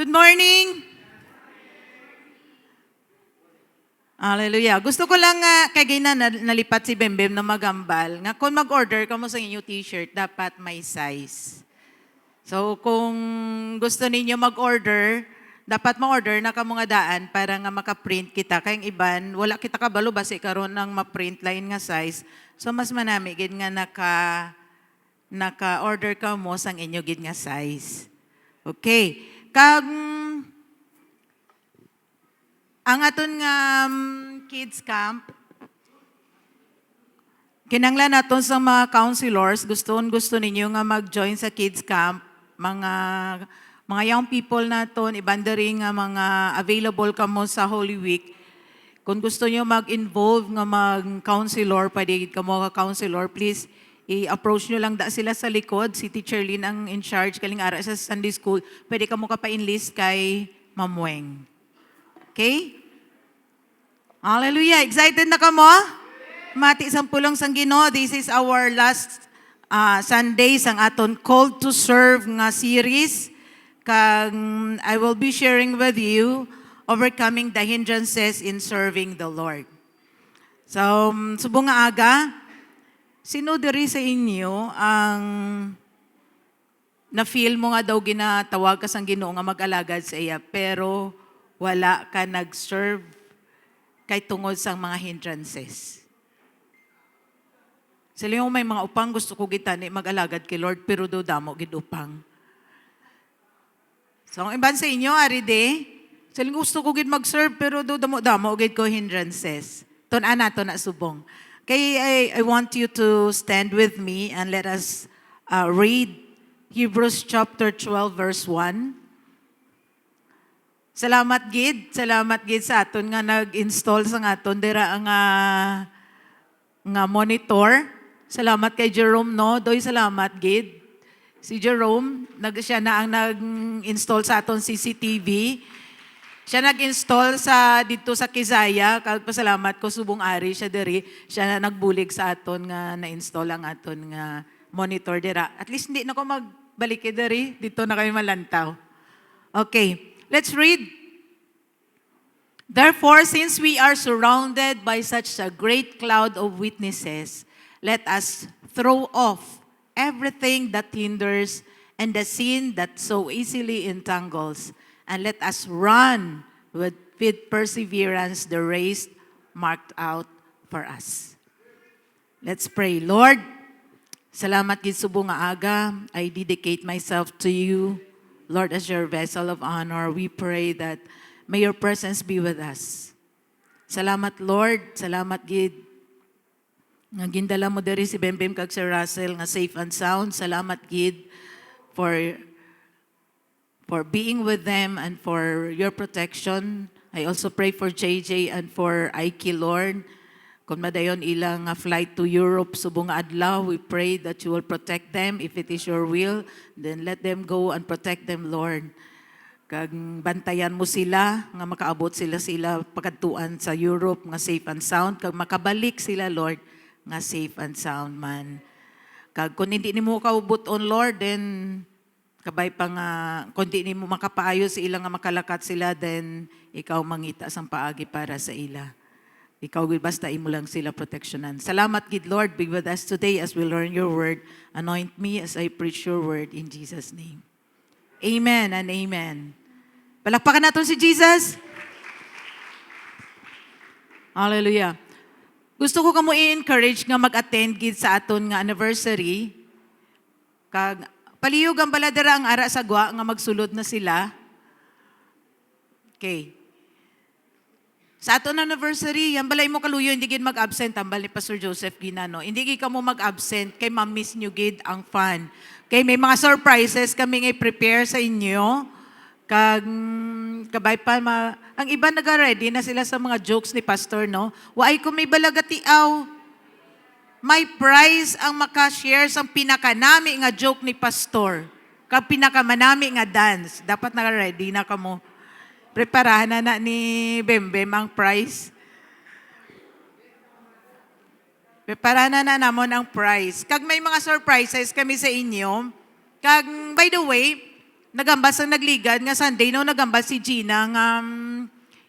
Good morning! Hallelujah. Gusto ko lang kay na nalipat si Bembem na magambal. Nga kung mag-order ka mo sa inyong t-shirt, dapat may size. So kung gusto ninyo mag-order, dapat ma-order na ka mga daan para nga maka-print kita. Kayang iban, wala kita kabalo basi karon ng ma-print line nga size. So mas manami gid nga naka-order ka mo sang inyo gid nga size. Okay. Ang aton nga kids camp, kinanglan naton sa mga counselors, gusto ninyo nga mag-join sa kids camp, mga young people naton, ibandering nga mga available kamo sa Holy Week. Kung gusto niyo mag-involve nga mag-counselor, pwede ka mo ka-counselor, please i-approach nyo lang sila sa likod. Si Teacher Lynn ang in charge, kaling ara sa Sunday School. Pwede ka mo pa-enlist kay Ma'am Weng. Okay? Hallelujah. Excited na ka mo? Mati sang pulong sang Ginoo. This is our last Sunday sang aton Called to Serve nga series. I will be sharing with you overcoming the hindrances in serving the Lord. So, subong nga aga, sino diri sa inyo ang na-feel mo nga daw ginatawag ka sang Ginoo nga mag-alagad sa iya, pero wala ka nag-serve kay tungod sang mga hindrances? Sila yung may mga upang gusto ko gitani mag-alagad kay Lord, pero do damo gid upang. So, ang iban sa inyo, aride, sila gusto ko gid mag-serve, pero do damo gid ko hindrances. Tun-an nato na subong. Okay, I want you to stand with me and let us read Hebrews chapter 12 verse 1. Salamat gid sa aton nga nag-install sa aton dira nga monitor. Salamat kay Jerome no, doy salamat gid. Si Jerome, siya na ang nag-install sa aton CCTV. Siya nag-install dito sa Kisaya. Pasalamat ko subong ari siya diri. Siya na nagbulig sa aton nga na-install ang aton nga monitor dira. At least hindi na ko magbalik diri. Dito na kami malantaw. Okay, let's read. Therefore, since we are surrounded by such a great cloud of witnesses, let us throw off everything that hinders and the sin that so easily entangles, and let us run with perseverance the race marked out for us. Let's pray. Lord, salamat gid subong nga aga. I dedicate myself to you, Lord, as your vessel of honor. We pray that may your presence be with us. Salamat, Lord. Salamat gid nga gindala mo diri si Bembem kag Sir Russell nga safe and sound. Salamat gid for being with them and for your protection. I also pray for JJ and for Ike, Lord. Kung madayon ilang flight to Europe, subong adlaw, we pray that you will protect them. If it is your will, then let them go and protect them, Lord. Kag bantayan mo sila, nga makaabot sila pagkadtuan sa Europe, nga safe and sound. Kag makabalik sila, Lord, nga safe and sound man. Kag kung hindi ni mo kaubuton, Lord, then kabay pa nga, kung di mo makapaayo sa ila nga makalakat sila, then ikaw mangita sang paagi para sa ila. Ikaw basta imo lang sila proteksyonan. Salamat gid, Lord, be with us today as we learn your word. Anoint me as I preach your word in Jesus' name. Amen and amen. Palakpakan natin si Jesus. Hallelujah. Gusto ko kamo i-encourage nga mag-attend gid sa aton nga anniversary. Kag palihog ang baladera ang ara sa gwa nga magsulod na sila. Okay. Sa aton anniversary, yan balay mo kaluyo, hindi gid mag-absent, tambal ni Pastor Joseph Ginano. Hindi gid ka mo mag-absent, kay ma-miss nyo gid ang fun. Okay, may mga surprises kami nga prepare sa inyo. Kabay pa, ang iba nag-ready na sila sa mga jokes ni Pastor, no? Waay ko may balagatiaw. May prize ang makashare sa pinakanami nga joke ni Pastor. Kag pinakamanami nga dance. Dapat nag-ready na kamo. Preparahan na ni Bembem ang prize. Preparahan na namon ang prize. Kag may mga surprises kami sa inyo. Kag by the way, nagambal sa nagligad nga Sunday no nagambal si Gina nga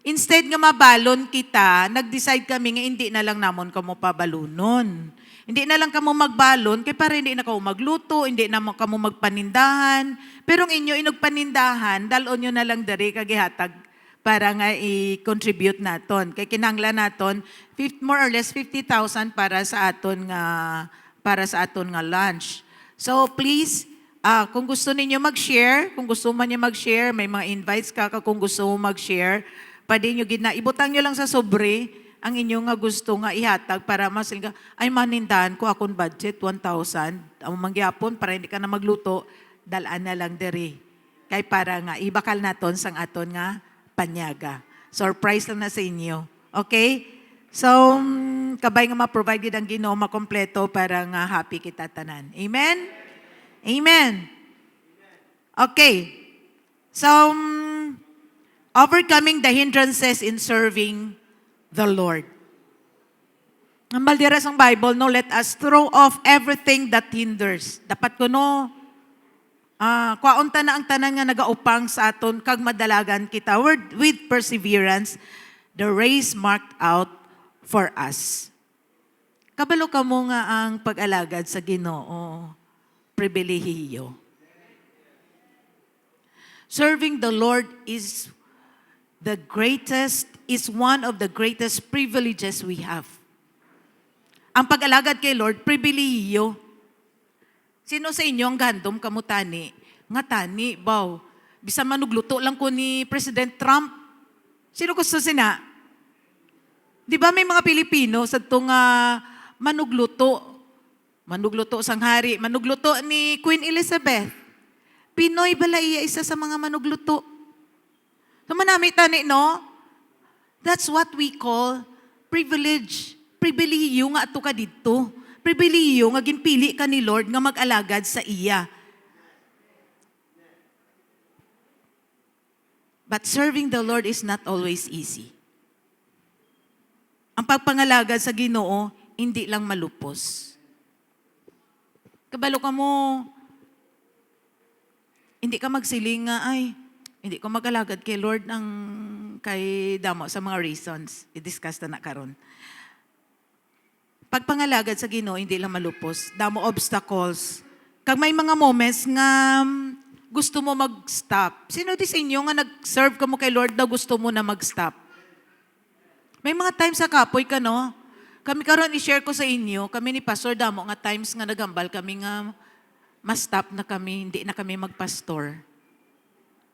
instead nga mabalon kita, nag-decide kami nga hindi na lang namon kamo pabalunon. Hindi na lang kamo magbalon kay para hindi na kamo magluto, hindi na kamo magpanindahan. Pero ang inyo inugpanindahan, dalon nyo na lang diri kagihatag para nga i-contribute naton. Kay kinahanglan naton more or less 50,000 para sa aton nga lunch. So please, kung gusto ninyo mag-share, kung gusto man niyo mag-share, may mga invites ka kung gusto mo mag-share, pwede nyo ibutang nyo lang sa sobre ang inyong nga gusto nga ihatag para masilga, ay manindahan ko akong budget, 1,000. Ang mangyapon, para hindi ka na magluto, dalaan na lang diri. Kay para nga, ibakal naton sang aton nga panyaga. Surprise lang na sa inyo. Okay? So, kabay nga ma-provide ang Ginoo makompleto para nga happy kita tanan. Amen? Amen. Okay. So, overcoming the hindrances in serving the Lord. Ang balderas ng Bible, no, let us throw off everything that hinders. Dapat ko, no, kwaunta na ang tanan nga nagaupang sa aton, kag madalagan kita with perseverance, the race marked out for us. Kabalo ka mo nga ang pag-alagad sa Ginoo, pribilehiyo. Serving the Lord is one of the greatest privileges we have. Ang pag-alagad kay Lord, pribilehiyo. Sino sa inyo ang gandom kamutani? Nga tani, baw. Bisa manugluto lang ko ni President Trump. Sino gusto sina? Di ba may mga Pilipino sa itong manugluto? Manugluto sang hari. Manugluto ni Queen Elizabeth. Pinoy bala iya isa sa mga manugluto. Manami tani, no? That's what we call privilege. Pribilihiyo nga ato ka dito. Pribilihiyo nga ginpili ka ni Lord nga mag-alagad sa iya. But serving the Lord is not always easy. Ang pagpangalagad sa Ginoo, hindi lang malupos. Kabalo ka mo, hindi ka magsiling nga, ay, hindi ko mag-alagad kay Lord ng kay damo sa mga reasons. I-discuss na karon. Pagpangalagad sa Ginoo, hindi lang malupos. Damo obstacles. Kag may mga moments nga gusto mo mag-stop. Sino di sa inyo nga nag-serve ka mo kay Lord na gusto mo na mag-stop? May mga times sa kapoy ka, no? Kami karon i-share ko sa inyo, kami ni Pastor Damo nga times nga nagambal kami nga ma-stop na kami, hindi na kami magpastor.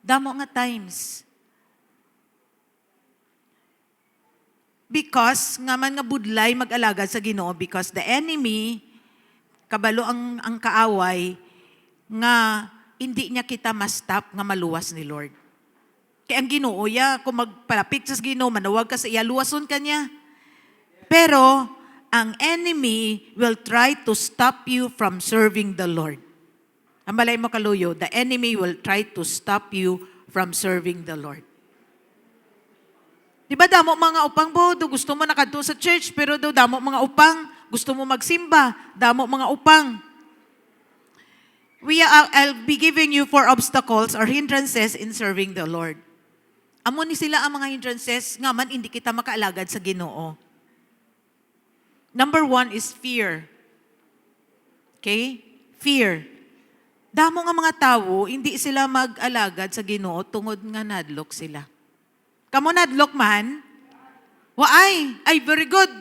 Damo nga times. Because nga man nga budlay mag-alagad sa Ginoo, because the enemy, kabalo ang kaaway, nga hindi niya kita ma-stop nga maluwas ni Lord. Kaya ang Ginoo, kung magpalapit sa Ginoo, manawag ka sa iya, luwason ka niya. Pero, ang enemy will try to stop you from serving the Lord. Ang balay mo kaluyo, the enemy will try to stop you from serving the Lord. Di ba damo mga upang po, gusto mo nakadto sa church, pero damo mga upang, gusto mo magsimba, damo mga upang. I'll be giving you 4 obstacles or hindrances in serving the Lord. Amo ni sila ang mga hindrances, nga man hindi kita makaalagad sa Ginoo. Number 1 is fear. Okay? Fear. Damo nga mga tao, hindi sila mag-alagad sa Ginoo tungod nga nadlok sila. Kamo nadlok man? Waay, ay very good.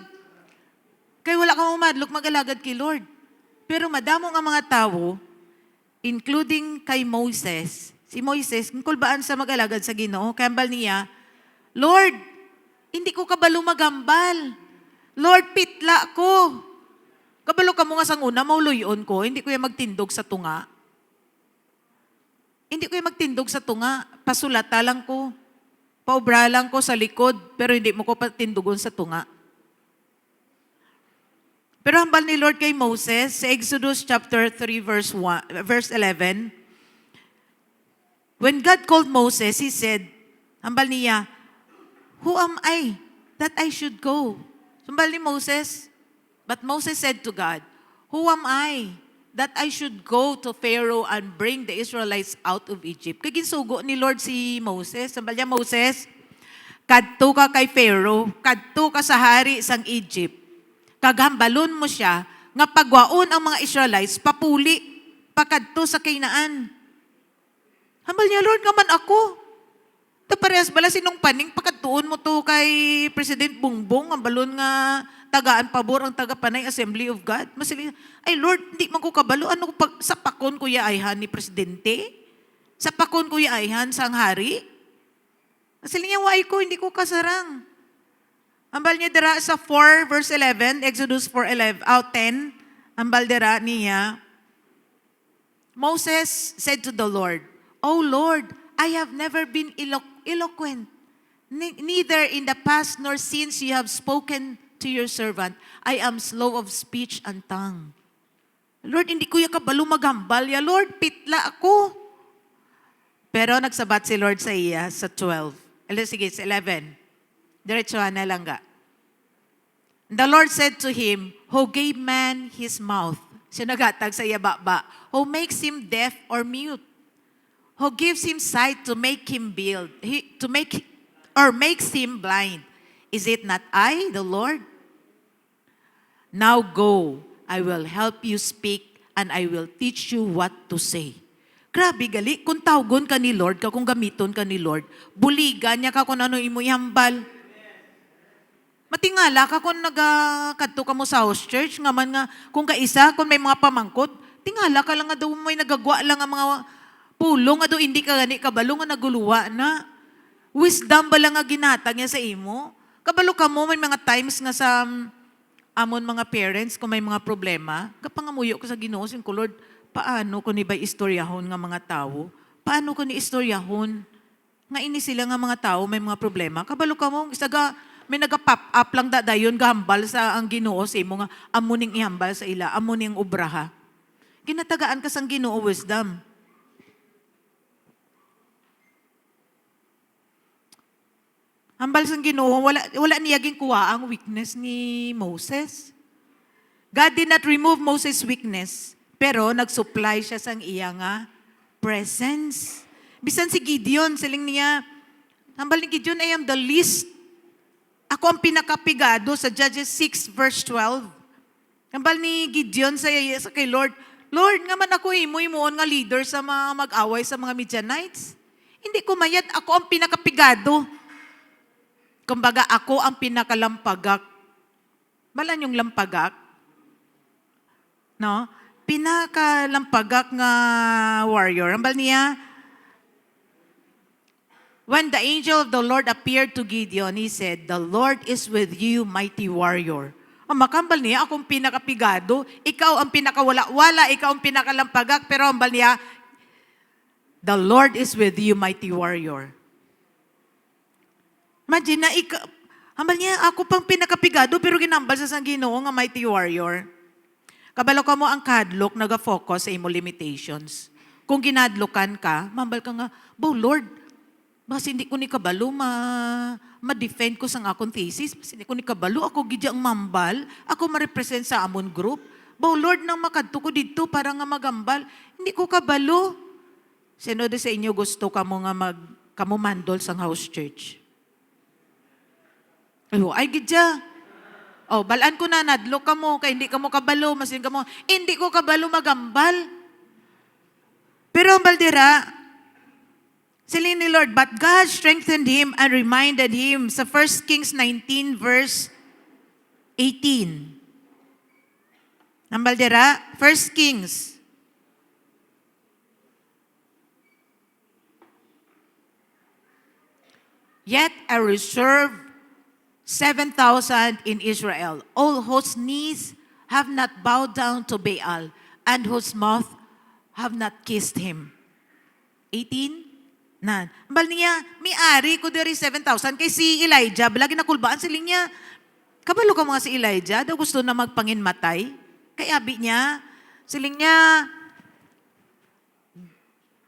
Kaya wala ka madlok mag-alagad kay Lord. Pero madamo nga mga tao, including kay Moses, si Moises, kung kulbaan sa mag-alagad sa Ginoo, kambal niya, Lord, hindi ko kabalo magambal. Lord, pitla ko. Kabalo ka mo nga sang una, mauluyon ko, hindi ko yung magtindog sa tunga. Hindi ko yung magtindog sa tunga, pasulata lang ko. Paubra lang ko sa likod, pero hindi mo ko patindugon sa tunga. Pero hambal ni Lord kay Moses, sa Exodus chapter 3 verse 11, when God called Moses, He said, hambal niya, who am I that I should go? Hambal ni Moses, but Moses said to God, who am I that I should go to Pharaoh and bring the Israelites out of Egypt. Kaya ginsugo ni Lord si Moses. Sabi niya, Moses, kadto ka kay Pharaoh, kadto ka sa hari sang Egypt. Kagambalon mo siya, nga pagwaon ang mga Israelites, papuli, pakadto sa Kainaan. Hambal niya, Lord, nga man ako. Parehas bala sinong paning pakatuon mo to kay President Bongbong, ang balon nga tagaan pabor ang taga-Panay Assembly of God. Masili, ay Lord, hindi man ko kabalo. Ano pag sapakon ko yaayhan ni Presidente? Sapakon ko yaayhan sang hari? Masili niya, why ko, hindi ko kasarang. Ambal niya dira sa 4 verse 11, Exodus 4:11, 10, ambal dira niya, Moses said to the Lord, "O Lord, I have never been eloquent, neither in the past nor since you have spoken to your servant. I am slow of speech and tongue." Lord, hindi ko kabalo maghambal ya, Lord, pitla ako. Pero nagsabat si Lord sa iya sa 12. Sige, sa 11. Diretsuhan na lang ga. The Lord said to him, "Who gave man his mouth?" Siya nagatag sa iya baba. "Who makes him deaf or mute? Who gives him sight to make him makes him blind? Is it not I, the Lord? Now go, I will help you speak, and I will teach you what to say." Grabe gali, kung tawgon ka ni Lord, kung gamiton ka ni Lord, buligan niya ka kung ano imo ihambal. Matingala ka kung nagakadto ka mo sa house church, nga man nga, kung kaisa, kung may mga pamangkot, tingala ka lang nga daw may nagagwa lang ang mga pulong, nga daw hindi ka gani, kabalo nga naguluwa na. Wisdom ba lang nga ginatag niya sa imo? Kabalo ka mo, may mga times nga sa amon mga parents, kung may mga problema, kapangamuyo ko sa Ginoo, ko, Lord, paano ko ni ba istoryahon nga mga tao? Paano ko ni istoryahon? Nga ini sila nga mga tao, may mga problema. Kabalo ka mo, may naga-pop up lang dadayon, gahambal sa ang Ginoo sa imo nga, amuning ihambal sa ila, amuning ubraha. Ginatagaan ka sang Ginoo wisdom. Hambal sang Ginoo, wala niyaging kuha ang weakness ni Moses. God did not remove Moses' weakness, pero nag-supply siya sang iya nga presence. Bisan si Gideon, siling niya, hambal ni Gideon, I am the least. Ako ang pinakapigado sa Judges 6 verse 12. Hambal ni Gideon sa kay Lord, Lord, nga man ako imo-imoon nga leader sa mga mag-away sa mga Midianites. Hindi ko mayat, ako ang pinakapigado. Kumbaga, ako ang pinakalampagak. Malan yung lampagak? No? Pinakalampagak nga warrior. Hambal niya, when the angel of the Lord appeared to Gideon, he said, "The Lord is with you, mighty warrior." Ang makambal niya, akong pinakapigado, ikaw ang pinakawala-wala, ikaw ang pinakalampagak, pero ang niya, "The Lord is with you, mighty warrior." Imagine na, hambal niya, ako pang pinakapigado, pero ginambal sa Ginoo nga mighty warrior. Kabalo ka mo ang kadlok, naga-focus sa imo limitations. Kung ginadlokan ka, mambal ka nga, Lord, basta hindi ko ni kabalo ma-defend ko sa akong thesis. Basta hindi ko ni kabalo. Ako gidyang mambal. Ako ma-represent sa amon group. Lord, nang makadto ko dito para nga magambal. Hindi ko kabalo. Sino sa inyo gusto ka mo nga kamo mandol sa house church? Ay, gidya. Balaan ko na, nadlo ka mo, kaya hindi ka mo kabalo. Masin ka mo, hindi ko kabalo magambal. Pero ang baldira, sila ni Lord, but God strengthened him and reminded him sa 1 Kings 19 verse 18. Nambaldera, 1 Kings. Yet I reserved 7,000 in Israel, all whose knees have not bowed down to Baal, and whose mouth have not kissed him. 18. Nan. Bal niya, may-ari ko diri 7,000 kay si Elijah, balagi nakulbaan sila niya. Kabalo ka mga si Elijah, daw gusto na magpanginmatay. Kay abi niya, siling niya,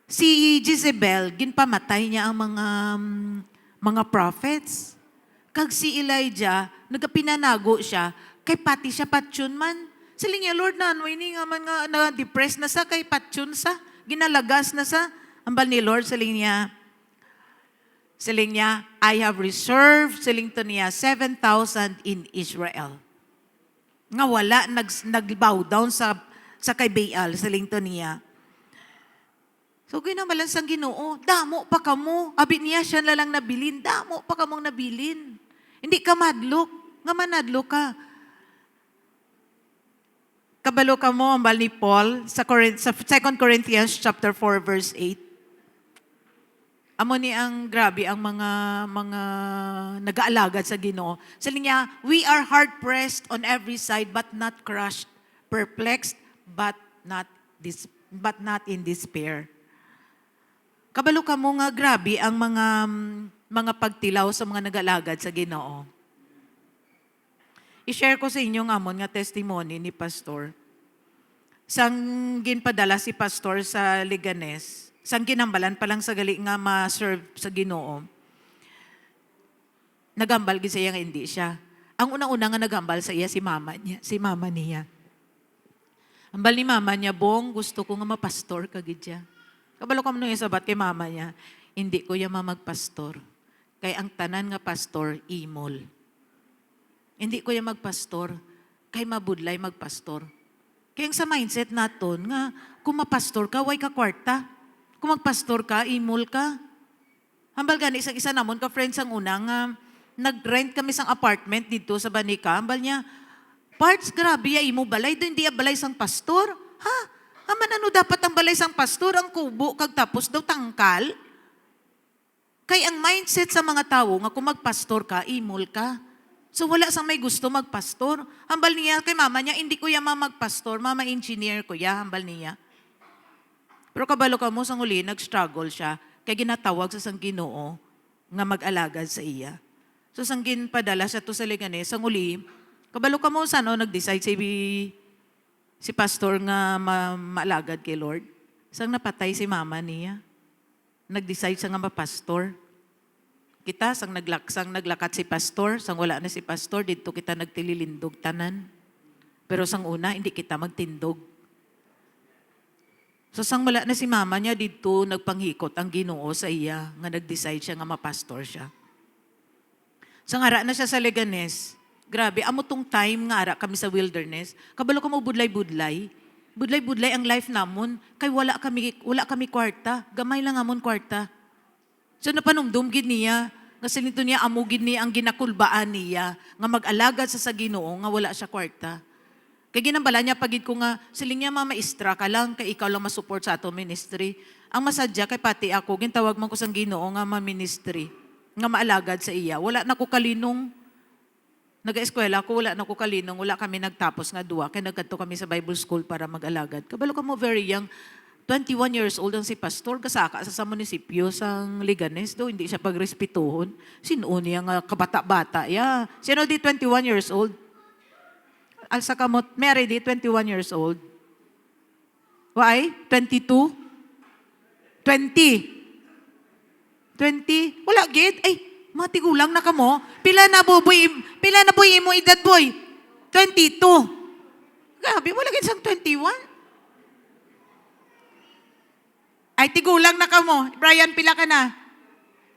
si Jezebel, ginpamatay niya ang mga prophets. Kag si Elijah, nagapinanago siya, kay pati siya patsun man. Siling niya, Lord, na ano ini nga man nga na-depressed na sa kay patsun sa, ginalagas na sa, ambal ni Lord, siling niya, I have reserved, siling to niya, 7,000 in Israel. Nga wala, nag-bow down sa kay Baal, siling to niya. So, ginamalan sang Ginoo, damo pa kamo. Abi niya, siya na lang nabilin, damo pa kamong nabilin. Hindi ka madlok, nga manadlok ka. Kabalo ka mo, ambal ni Paul, sa 2 Corinthians chapter 4, verse 8. Amo ni ang grabe ang mga nag-aalagad sa Ginoo. Sabi niya, we are hard-pressed on every side, but not crushed, perplexed, but not in despair. Kabalo ka mo nga grabe ang mga pagtilaw sa mga nag-alagad sa Ginoo. I-share ko sa inyo nga mo nga testimony ni Pastor. Sang ginpadala si Pastor sa Liganes, sang ginambalan pa lang sa gali nga ma-serve sa Ginoo, nagambal gid siya nga hindi siya. Ang una-una nga nagambal sa iya si mama niya. Ambal ni mama niya, Bong, gusto ko nga mapastor ka gid siya. Kabalo ka mo nung isabat kay mama niya, hindi ko ya magpastor. Kay ang tanan nga pastor, imol. Hindi ko ya magpastor. Kay mabudlay magpastor. Kaya sa mindset naton nga, kung mapastor ka, way ka kwarta. Kung magpastor ka, imol ka. Hambal gani, isang isa namon ka friends ang una nga, nag-rent kami sang apartment dito sa Banika. Hambal niya, parts, grabe ya, imo balay, doon hindi ya balay sang pastor. Ha? Aman ano dapat ang balay sang pastor, ang kubo, kag tapos daw tangkal? Kay ang mindset sa mga tao nga kung magpastor ka, imol ka. So wala sang may gusto magpastor. Hambal niya kay mama niya, hindi ko ya magpastor, mama engineer ko ya, hambal niya. Pero kabalo ka mo sang uli, nag-struggle siya, kay ginatawag sa sang Ginoo nga mag-alagad sa iya. So sang ginpadala siya to sa Liganes, sang uli, kabalo ka mo sa nag-decide si pastor nga maalagad kay Lord. Sang napatay si mama niya. Nag-decide siya nga mapastor. Kita, sang naglakat si pastor, sang wala na si pastor, dito kita nagtililindog tanan. Pero sang una, hindi kita magtindog. So sang wala na si mama niya, dito nagpanghikot ang Ginoo sa iya, nga nag-decide siya nga mapastor siya. Sang ara na siya sa Leganes, grabe, amo tong time nga ara kami sa wilderness, kabalo ka mo budlay-budlay. Budlay-budlay ang life namon, kay wala kami kwarta, gamay lang amon kwarta. So napanumdum gid niya, kasi nito niya amugid niya ang ginakulbaan niya, nga mag-alagad sa Ginoo nga wala siya kwarta. Kaya ginambala niya pagid ko nga, siling niya maestra ka lang, kay ikaw lang masupport sa ato ministry. Ang masadya kay pati ako, gintawag man ko sang Ginoo nga ma-ministry, nga maalagad sa iya. Wala na ko kalinong, nag-eskwela ko, wala na ko kalinong, wala kami nagtapos nga duwa, kaya nagkadto kami sa Bible school para mag-alagad. Kabalo ka mo very young, 21 years old ang si pastor, kasaka sa munisipyo sang Liganes, do hindi siya pagrespetuhon. Sino niya nga kabata-bata, yeah. Sino di 21 years old? Alsa kamot, Mary di 21 years old. Why? 22? 20? Wala gid. Ay, matigulang na kamo. Pila na boy imo edad boy? 22. Grabe, wala gid sang 21. Ay, tigulang na kamo. Brian, pila ka na?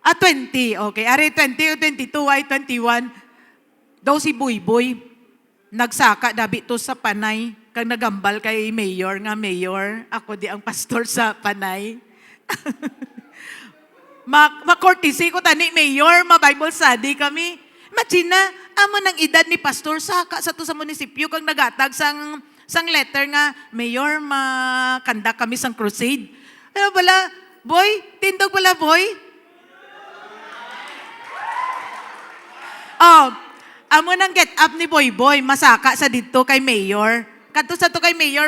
20. Okay, ari 20 o 22, ay 21. Daw si Boy, nagsaka dabi to sa Panay, kang nagambal kay mayor, ako di ang pastor sa Panay. Ma-courtesy ko tani, mayor, ma-Bible study kami. Imagine na, amo ng edad ni pastor, saka sa to sa munisipyo, kang nagatag sang letter nga, mayor, makanda kami sang crusade. Ano pala, boy? Tindog pala, boy? Oh, amo nang get up ni Boy, masaka sa dito kay Mayor. Kadto sa to kay Mayor,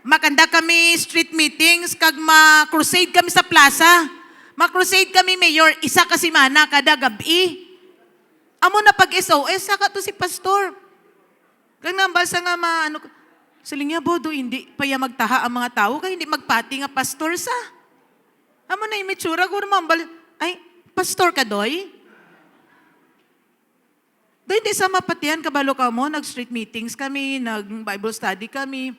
makanda kami street meetings, kag ma-crusade kami sa plaza. Ma-crusade kami, Mayor, isa ka simana kada gabi. Amo na pag-SOS, saka to si pastor. Kag nambasa nga saling niya, bodo, hindi pa magtaha ang mga tao, kaya hindi magpati nga pastor sa. Amo na yung mitsura, ay, pastor ka doy? Dahil di sa mapatian, kabalo ka mo, nag-street meetings kami, nag-Bible study kami.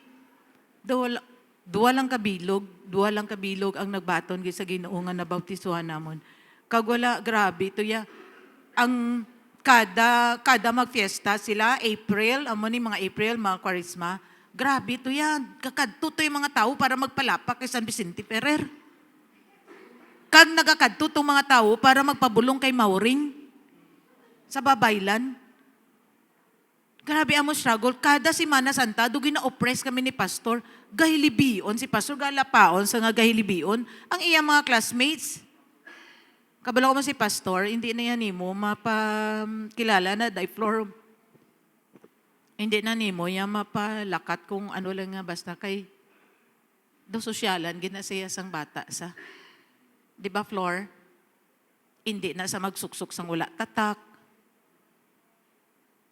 Duwa lang kabilog ang nagbaton sa Ginoo nga nabautisuhan namon. Kagwala, grabe, ito ya. Ang kada magfiesta sila, April, amo ni mga April, mga Kwaresma, grabe ito yan. Kakadto to yung mga tao para magpalapak kay San Vicente Ferrer. Kag nagakadto to mga tao para magpabulong kay Mauring sa Babaylan. Grabe amo struggle. Kada Semana Santa, dugi na oppress kami ni Pastor. Gahilibion, si Pastor galapaon sa nga gahilibion. Ang iyang mga classmates, kabalo ko mo si Pastor, hindi na yan mo mapakilala na die floor. Hindi na mo yan mapalakat kung ano lang nga basta kay do sosyalan, ginasaya sang bata sa. Di ba, Floor? Hindi na sa magsuksok sang wala tatak.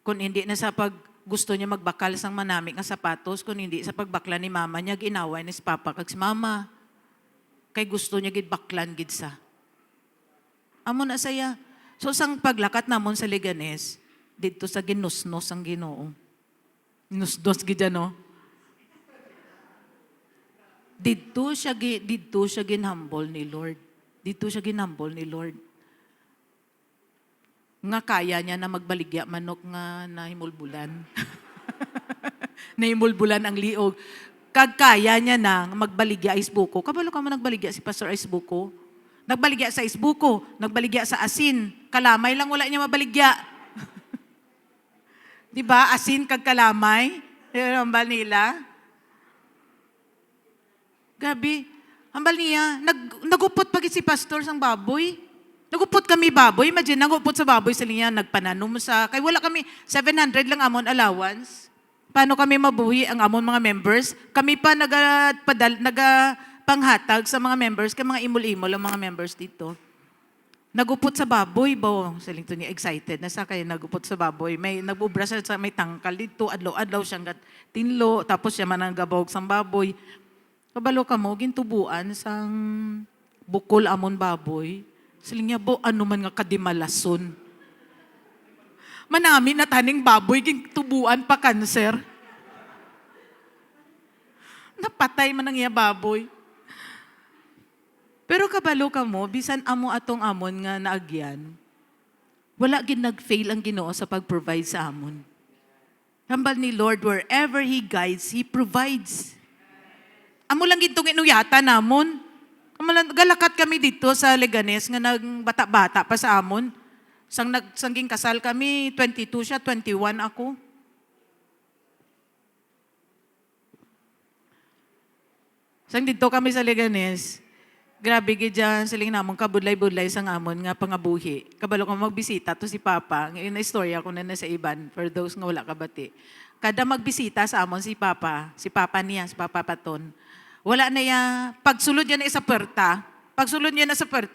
Kung hindi na sa pag gusto niya magbakal sang manamik nga sapatos, kung hindi sa pagbakla ni mama niya, ginaway ni si papa kag si mama. Kay gusto niya gid baklan gid sa. Amo na saya. So sang paglakat namon sa Leganes, dito sa ginusnos ang Ginoo. Nusdos gid no. Dito siya ginhumble ni Lord. Dito siya ginhumble ni Lord. Nga kaya niya na magbaligya manok nga nahimulbulan. Nahimulbulan ang liog. Kag kaya niya na magbaligya isbuko. Kabalo ka mo nagbaligya si Pastor Isbuko? Nagbaligya sa isbuko, nagbaligya sa asin. Kalamay lang wala niya mabaligya. Di ba? Asin kag kalamay. Yung hambal nila. Gabi. Hambal niya. Nagupot pag si Pastor sang baboy. Nagupot kami baboy. Imagine, nagupot sa baboy sa linya, nagpananom sa, kay wala kami, 700 lang amon allowance. Paano kami mabuhi ang amon mga members? Kami pa nagapanghatag sa mga members, kay mga imol-imol ang mga members dito. Nagupot sa baboy, bo. Saling to niya, excited na sa kaya nagupot sa baboy. May nagubra sa may tangkal dito, adlaw-adlaw siyang tinlo, tapos siya mananggabog sa baboy. Kabalo ka mo, gintubuan sang bukol amon baboy. Saling niya, bo, ano man nga kadimalason. Manami na taning baboy, tubuan pa kanser. Napatay man ang iya baboy. Pero kabalo ka mo, bisan amo atong amon nga naagyan, wala gin nag-fail ang Ginoo sa pag-provide sa amon. Hambal ni Lord, wherever He guides, He provides. Amo lang gintong inuyata namon. Galakat kami dito sa Leganes nga nagbata-bata pa sa amon. Sangging kasal kami, 22 siya, 21 ako. Sang dito kami sa Leganes, grabe gid dyan, siling namon kabudlay-budlay sang amon nga pangabuhi. Kabalo ko magbisita to si Papa. Ngayon na istorya ko na sa iban, for those nga wala kabati. Kada magbisita sa amon si Papa niya, si Papa Paton. Wala na ya, pagsulod niya na sa puerta,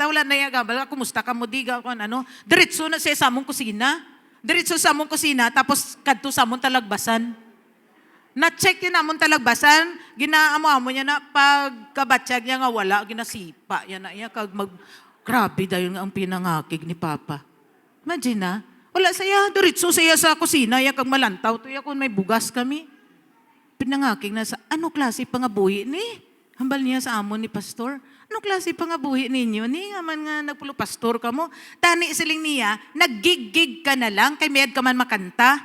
wala na ya gabal, kumusta ka mo diga, kung ano, diretso na siya sa among kusina, tapos kadto sa among talagbasan. Na-check yun among talagbasan, ginaamo niya na pagkabatsyag niya nga wala, ginasipa, yan na iya, grabe dahil nga ang pinangakig ni Papa. Imagine na, wala saya, diretso saya sa kusina, ya kag malantaw, to ya kung may bugas kami. Pinangakig na sa, ano klase pangabuhi ni? Hambal niya sa amon ni Pastor. Ano klase pangabuhi ninyo? Ni nga man nga nagpulo pastor ka mo. Tani siling niya, naggig-gig ka na lang, kay mayad ka man makanta.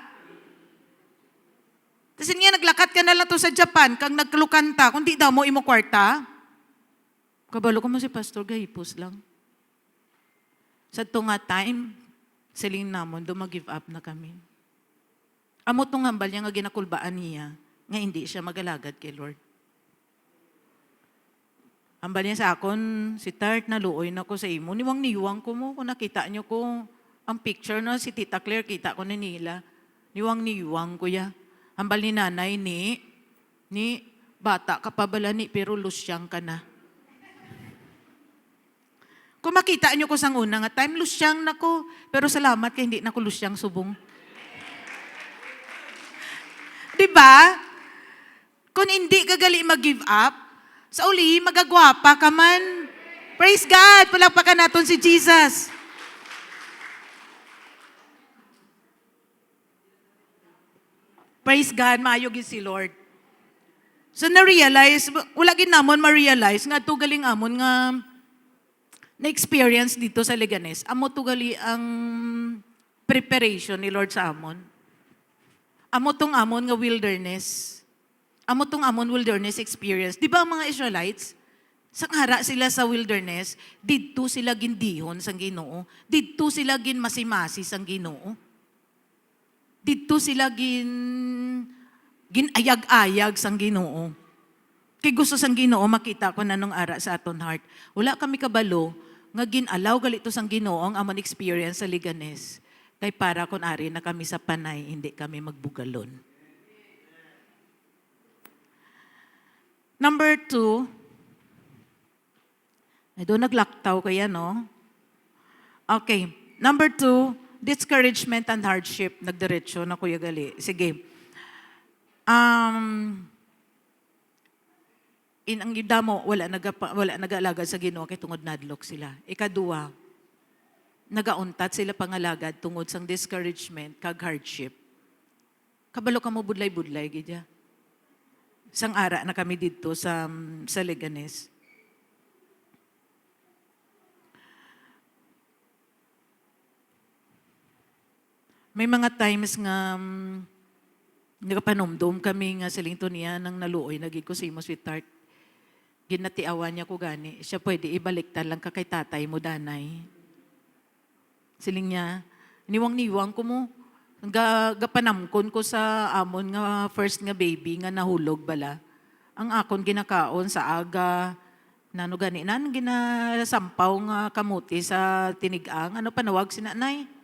Kasi niya, naglakat ka na lang to sa Japan, kang nagkalukanta, kung di daw mo imo kwarta. Kabalo ko mo si Pastor, gahipos lang. Sa tunga time, siling namon, mag-give up na kami. Amo tong hambal niya nga ginakulbaan niya, nga hindi siya magalagad kay Lord. Hambal niya sa akon, si Tart, naluoy na ko sa imo. Niwang-niwang ko mo, kung nakita niyo ko, ang picture na si Tita Claire, kita ko na nila. Niwang-niwang ko ya. Hambal ni nanay ni bata ka pa bala ni, pero lusyang ka na. Kung makita niyo ko sang una nga time, lusyang na ko. Pero salamat kay hindi na ko lusyang subong. Diba? Kung hindi ka gali mag-give up, sa uli, magagwapa ka man. Praise God! Palakpakan natin si Jesus. Praise God, maayo gid si Lord. So na-realize, wala gid namon ma-realize nga to galing amon nga na-experience dito sa Leganes. Amo to gali ang preparation ni Lord sa amon. Amo tong amon nga wilderness. Amo tong amon wilderness experience. Di ba ang mga Israelites, sang hara sila sa wilderness, didto sila gindihon sang Ginoo. Didto sila gin masimasi sang Ginoo. Didto sila ginayag-ayag sang Ginoo. Kay gusto sang Ginoo makita ko nanong ara sa aton heart. Wala kami kabalo nga ginalaw galito sang Ginoo ang amon experience sa Leganes. Kay para kun ari na kami sa panay, hindi kami magbugalon. Number 2, doon naglaktaw kaya, no? Okay. Number 2, discouragement and hardship. Nagdiretso na Kuya Gali. Sige. Ang yuda mo, wala nag-aalaga sa Ginoo kay tungod nadlok sila. Ikaduwa, nagauntat sila pangalagad tungod sang discouragement kag hardship. Kabalo ka mo budlay-budlay, gidya. Sang ara na kami dito sa Leganes. May mga times nga nagapanomdom kami nga silingto niya nang naluoy nagig ko si mo sweetheart. Ginatiawan niya ko gani. Siya pwede ibaliktad lang ka kay tatay mo danay. Siling niya, niwang-niwang ko mo. Gapanamkon ko sa amon nga first nga baby nga nahulog bala. Ang akon ginakaon sa aga, nano gani, ginasampaw nga kamuti sa tinigang. Ano panawag si nanay?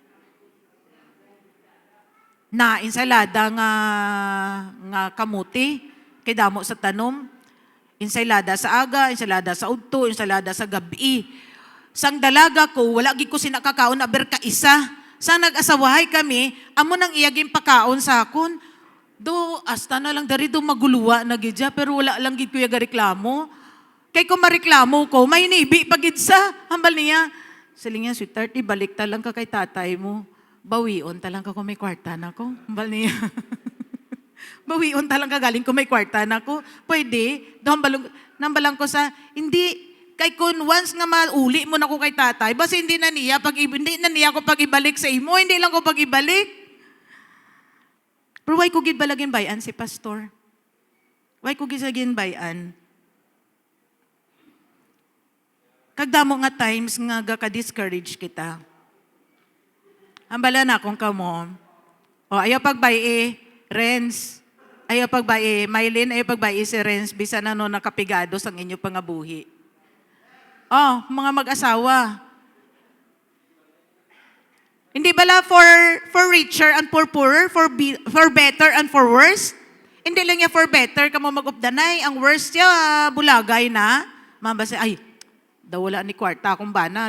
Na ensalada nga kamuti, kay damo sa tanom. Ensalada sa aga, ensalada sa udto, ensalada sa gabi. Sang dalaga ko, wala gid ko sinakakaon na berka isa. Sa nag-asawahay kami, amo nang iyaging pakaon sa akon. Do, hasta na lang dari do maguluwa na gidya, pero wala lang gid ko yaga reklamo. Kay kung mareklamo ko, may nibi pagid sa hambal niya. Saling niya, sweetheart, ibalik ta lang ka kay tatay mo. Bawion ta lang ka kung may kwarta na ko. Hambal niya. Bawion ta lang ka galing kung may kwarta na ko. Pwede. Do, nambalang ko sa, hindi. Kay kun once nga mauli mo na ko kay tatay, basta hindi na niya ko pag-ibalik sa imo, hindi lang ko pag-ibalik. Pero why ko gid balagin bayan si pastor? Why ko gid sagin bayan? Kagdamo nga times nga gaka-discourage kita. Ambala na akong kamo. O ayaw pagbaye, Renz. Ayaw pagbaye, Mylene, ayaw pagbaye si Renz, bisan na no nakapigado sang inyo pangabuhi. Oh, mga mag-asawa. Hindi bala for richer and for poorer, for better and for worse? Hindi lang niya for better, kamo mag-updanay. Ang worst niya, bulagay na. Mambasa, ay, daw wala ni kwarta akong bana,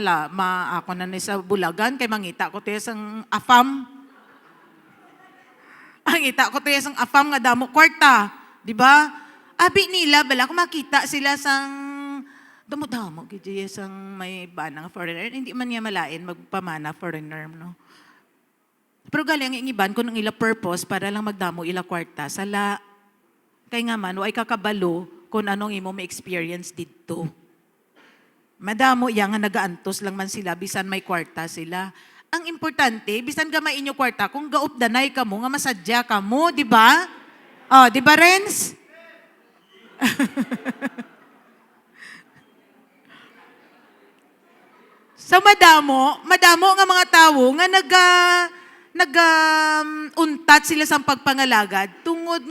ako na ni sa bulagan, kay mangita ko tayo sang afam. Mangita ko tayo sang afam nga damo kwarta. Diba? Abi nila, bala kung makita sila sang damo-damo, gid sang may banang foreigner. Hindi man niya malain magpamana foreigner, no? Pero galing ang iban ko ng ila purpose para lang magdamo ila kwarta. Sala, kay nga man, ay kakabalo kung anong imo may experience dito. Madamo yang nga nagaantos lang man sila, bisan may kwarta sila. Ang importante, bisan gamay inyo kwarta, kung gaupdanay ka mo, nga masadya ka mo, di ba? Oh, di ba, Renz? So madamo nga mga tao nga untat sila sa pagpangalagad tungod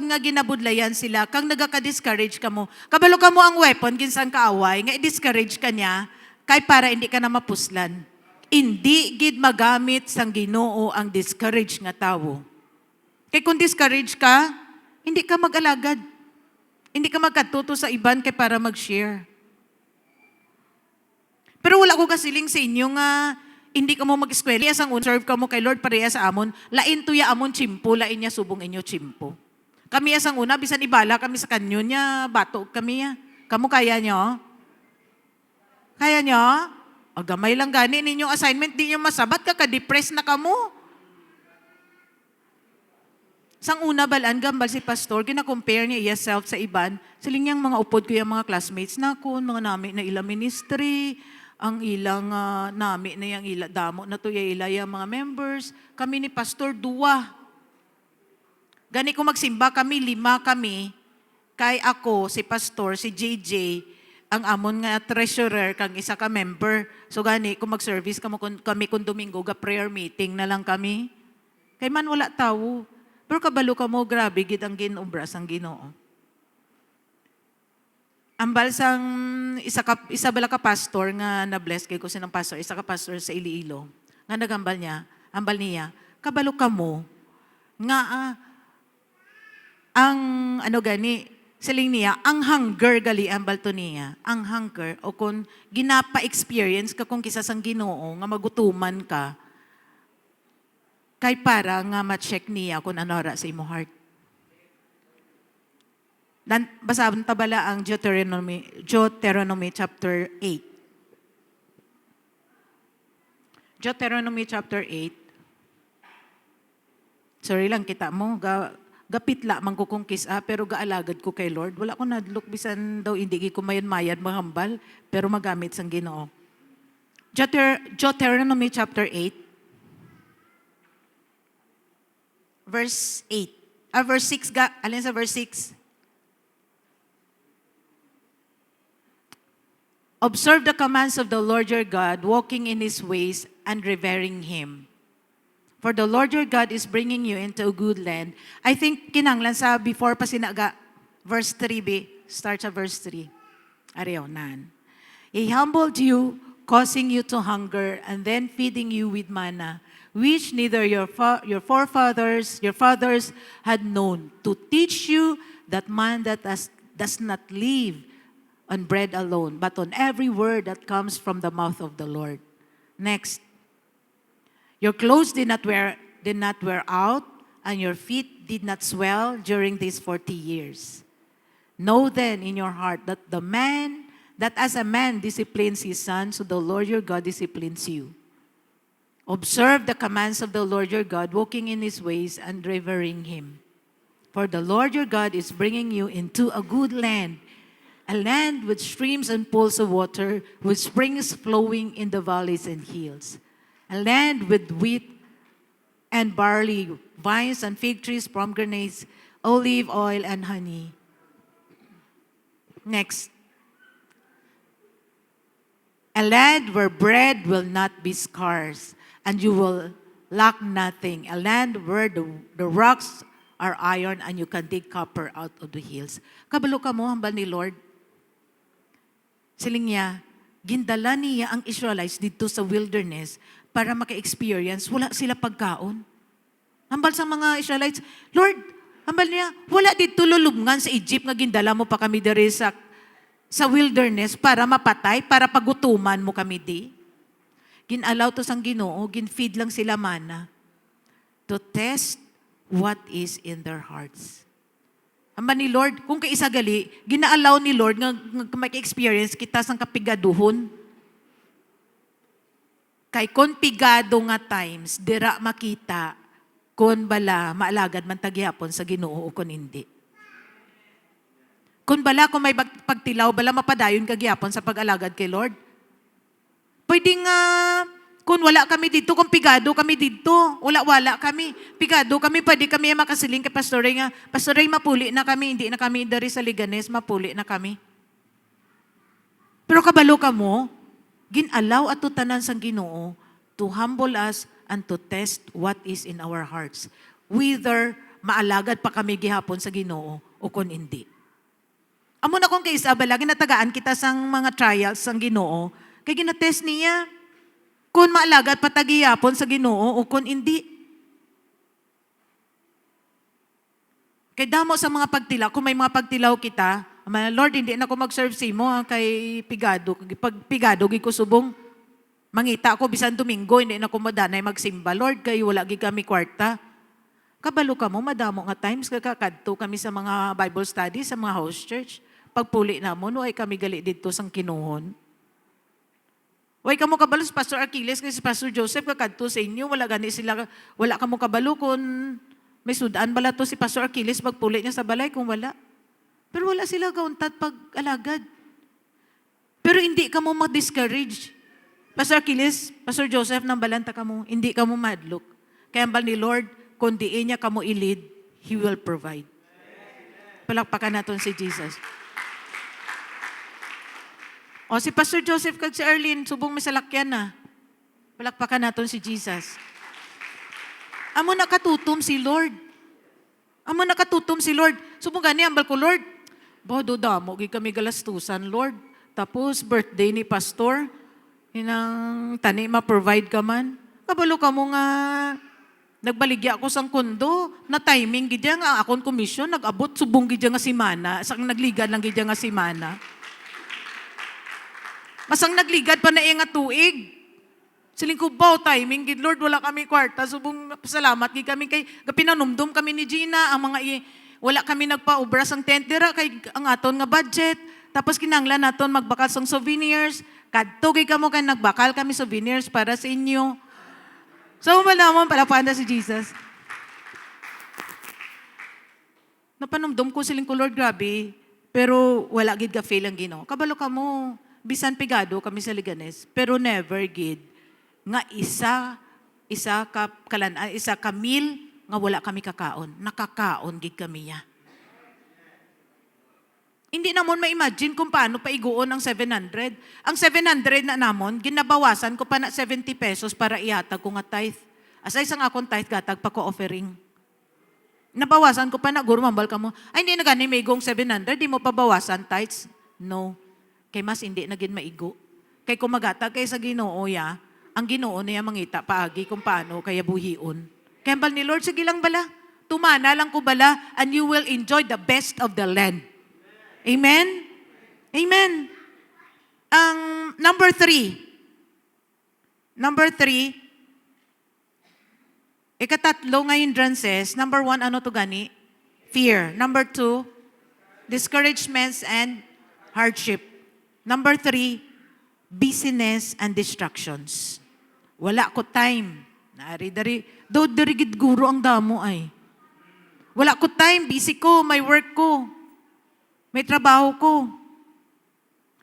nga ginabudlayan sila kang nagaka-discourage ka mo. Kabalo ka mo ang weapon ginsan kaaway nga i-discourage ka niya kay para hindi ka na mapuslan. Hindi gid magamit sang Ginoo ang discourage nga tawo. Kay kung discourage ka, hindi ka mag-alagad. Hindi ka magkatuto sa iban kay para mag-share. Pero wala ko kasiling sa inyo nga hindi ka mo mag-eskwela. Asang serve ka mo kay Lord pareha sa amon. Lain tuya amon chimpo, lain niya subong inyo chimpo. Kami asang una, bisan ibala kami sa kanyo niya, bato kami ya. Kamu kaya nyo? Kaya nyo? O gamay lang gani ninyong assignment, di nyo masabat ka, ka-depress na kamo. Sang una balaan gambal si pastor, kina-compare niya self sa iban. Siling niyang mga upod ko yung mga classmates na kun, mga nami na ilang ministry, ang ilang nami na yung damo na to yung ila yung mga members. Kami ni pastor, 2. Gani ko magsimba kami, 5 kami. Kay ako, si pastor, si JJ, ang amon nga treasurer, kang isa ka member. So gani, kung mag-service kami kung Domingo, ga prayer meeting na lang kami. Kay man wala tao. Pero kabalo ka mo, grabe, gid ang ginobras ang Ginoo. Ambal sang isa bala ka pastor nga na-bless kay ko sinang pastor, isa ka pastor sa Iloilo. Nga nagambal niya, ambal niya, kabalo ka mo, nga ang ano gani, siling niya, ang hunger gali ambal to niya, ang hunger, o kung ginapa-experience ka kung kisa sang Ginoo, nga magutuman ka, kay para nga ma-check niya kung ano ra sa imo heart. Basahan tabala ang Deuteronomy chapter 8. Deuteronomy chapter 8. Sorry lang, kita mo, gapitla man ko kung kisa, pero gaalagad ko kay Lord. Wala ko nadlok, bisan daw hindi ko mayan-mayan mahambal, pero magamit sang Ginoo. Deuteronomy chapter 8. Verse 8. Verse 6, alin sa verse 6? Observe the commands of the Lord your God, walking in His ways and revering Him. For the Lord your God is bringing you into a good land. I think kinanglan sa before pa sinaga, verse 3b, start sa verse 3. Ariyo, nan. He humbled you, causing you to hunger, and then feeding you with manna, which neither your fathers had known, to teach you that man that does not live on bread alone, but on every word that comes from the mouth of the Lord. Next, your clothes did not wear out, and your feet did not swell during these 40 years. Know then in your heart that as a man disciplines his son, so the Lord your God disciplines you. Observe the commands of the Lord your God, walking in His ways and revering Him. For the Lord your God is bringing you into a good land, a land with streams and pools of water, with springs flowing in the valleys and hills, a land with wheat and barley, vines and fig trees, pomegranates, olive oil and honey. Next. A land where bread will not be scarce, and you will lack nothing. A land where the rocks are iron, and you can dig copper out of the hills. Kabalo ka mo, hambal ni Lord. Siling niya, gindala niya ang Israelites dito sa wilderness para maka-experience, wala sila pagkaon. Hambal sa mga Israelites, Lord, hambal niya, wala dito lulubngan sa Egypt nga gindala mo pa kami diri sa wilderness para mapatay, para pagutuman mo kami di. Ginalaw to sang Ginoo, ginfeed lang sila mana to test what is in their hearts. Amba ni Lord, kung kaisa gali, ginaalaw ni Lord nga mag-experience kita sang kapigaduhon. Kay kon pigado nga times, dira makita kon bala maalagad man tagyapon sa Ginoo o kon hindi. Kun bala, kung may pagtilaw, bala mapadayon kagyapon sa pag-alagad kay Lord. Pwedeng, kung wala kami dito, kung pigado kami dito, wala kami, pigado kami, pwede kami makasiling kay Pastor Ray nga, Pastor Ray, mapuli na kami, hindi na kami dari sa Liganes, mapuli na kami. Pero kabalo ka mo, ginalaw at tutanan sang Ginoo to humble us and to test what is in our hearts. Whether maalagad pa kami gihapon sa Ginoo o kung hindi. Amo na kung kay Isabel, ginatagaan kita sang mga trials sang Ginoo, kay ginatest niya kung maalagad patagiyapon sa Ginoo o kung hindi. Kay damo sa mga pagtilaw, kung may mga pagtilaw kita, Lord, hindi na ako mag-serve sa imo kay pigado. Pag pigado, ko subong, mangita ako, bisan Domingo, hindi na ako madanay magsimba. Lord, kayo wala kami kwarta. Kabalo ka mo, madamo nga times, kakadto kami sa mga Bible study, sa mga house church. Pagpuli na mo, no, ay kami gali dito sang Kinuhon. Way kamo kabalo si Pastor Achilles, kasi si Pastor Joseph, kakadto sa inyo, wala gani sila, wala kamo kabalo kung May sudaan bala to si Pastor Achilles magpuli niya sa balay kung wala. Pero wala sila kauntad pag alagad. Pero hindi ka mo ma-discourage. Pastor Achilles, Pastor Joseph, nang balanta ka mo, hindi ka mo madlook. Kaya ambal ni Lord, kung diin niya ka mo ilid, He will provide. Palakpakan natin si Jesus. O si Pastor Joseph kag si Arlene, subong may salakyan na. Palakpakan natin si Jesus. Amo nakatutom si Lord. Amo nakatutom si Lord. Subong gani, ambal ko, Lord, bodo damo, kami galastusan, Lord. Tapos, birthday ni Pastor, hinang tani ma-provide ka man. Kabalo ka mo nga, nagbaligya ako sang kondo, na timing, gidya nga akong komisyon, nag-abot, subong gidya nga si Mana, sang nagligad lang gidya nga si Mana. Masang nagligad pa na nga tuig. Siling ko, timing, gid Lord, wala kami kwarta, subong salamat, gid kami kay, pinanumdum kami ni Gina, ang mga wala kami nagpa-obra sang tent, dira kay ang aton nga budget, tapos kinanglan naton magbakal sang souvenirs, kadto kay kamo kay nagbakal kami souvenirs para sa inyo. So, malamang palapanda si Jesus. Napanumdum ko siling ko, Lord, grabe, pero wala gid ka fail ang Ginoo. Kabalo ka mo, bisan pigado kami sa Liganes, pero never gid nga isa ka meal nga wala kami kakaon. Nakakaon gid kami ya. Hindi namon ma-imagine kung paano paiguon ang 700. Ang 700 na namon, ginabawasan ko pa na 70 pesos para ihatag ko nga tithe. Asay sang akong tithe gatag pa ko offering. Nabawasan ko pa na, guro mambal ka mo, ay hindi na gani may igong 700, di mo pa bawasan tithes? No. Kay mas hindi na gid maigo. Kay kumagatag kay sa Ginoo ya, ang Ginoo niya mangita paagi kung paano kaya buhion. Kaya bal ni Lord, sige lang bala. Tumana lang ko bala and you will enjoy the best of the land. Amen? Amen. Ang number 3. Ikatatlo nga hindrances. Number 1, ano to gani? Fear. Number 2, discouragements and hardship. Number 3, busyness and distractions. Wala ko time. Dari gid guro ang damo ay. Wala ko time, busy ko, may work ko. May trabaho ko.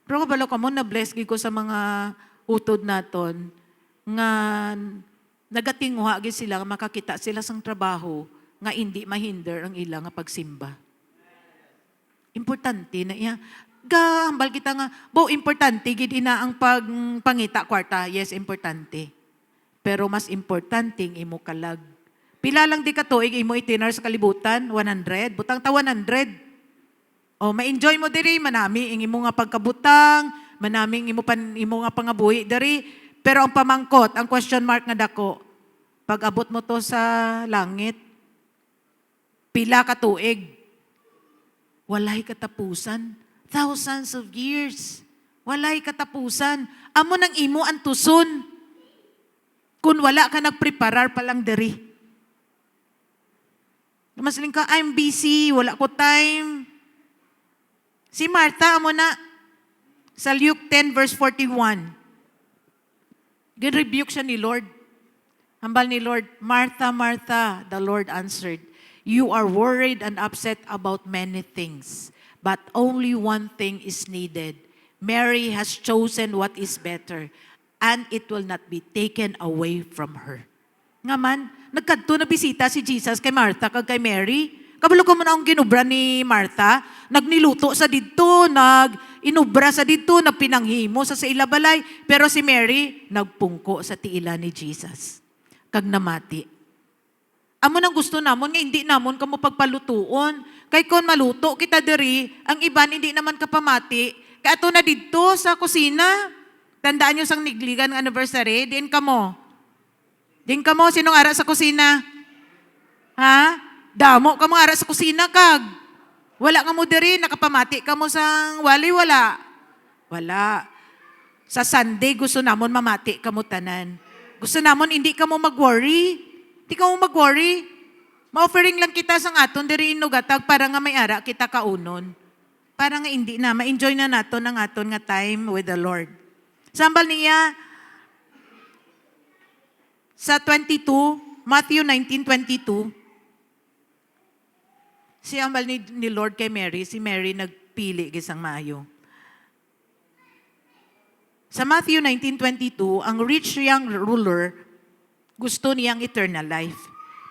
Pero kabalo ka mo, na-bless ko sa mga utod naton nga nagatingwa gid sila, makakita sila sang trabaho nga hindi mahinder ang ilang nga pagsimba. Importante na iya. Hambal kita nga, importante gid ina ang pangita kwarta. Yes, importante. Pero mas importante imo kalag. Pila lang di ka tuig imo itinar sa kalibutan? 100. Butang ta 100. O, ma-enjoy mo diri, manami, imo nga pagkabutang, manaming imo nga pangabuhi diri. Pero ang pamangkot, ang question mark nga dako, pag abot mo to sa langit, pila ka tuig, walay katapusan. Thousands of years. Walay katapusan. Amo nang imo ang tuson. Kung wala ka nagpreparar pa lang diri. Masaling ka, I'm busy, wala ko time. Si Martha, amo na, sa Luke 10 verse 41, gin-rebuke siya ni Lord. Hambal ni Lord, Martha, Martha, the Lord answered, you are worried and upset about many things, but only one thing is needed. Mary has chosen what is better, and it will not be taken away from her. Nga man, nagkadto na bisita si Jesus kay Martha kag kay Mary. Kabalo ko mo na ang ginubra ni Martha, nagniluto sa didto, inubra sa didto, nagpinanghimo sa ilabalay, pero si Mary, nagpungko sa tiila ni Jesus. Kag namati. Amo nang gusto namon, nga hindi namon kamo pagpalutuon. Kay kon maluto kita diri, ang iban hindi naman kapamati, kaya ato na didto sa kusina. Tandaan nyo sang nigligan ng anniversary, diin kamo. Diin kamo, sinong ara sa kusina? Ha? Damo ka mga ara sa kusina kag. Wala ka mo diri, nakapamati ka mo sang wala. Wala. Sa Sunday, gusto namon mamati ka mo tanan. Gusto namon hindi ka mo mag-worry. Hindi ka mo mag-worry. Ma-offering lang kita sang aton diri inugatag para nga may ara kita kaunon. Para nga hindi na, ma-enjoy na naton ang aton nga time with the Lord. Sambal niya, sa 22, Matthew 19:22, Si ambal ni Lord kay Mary, si Mary nagpili gisang maayo. Sa Matthew 19:22, ang rich young ruler, gusto niyang eternal life.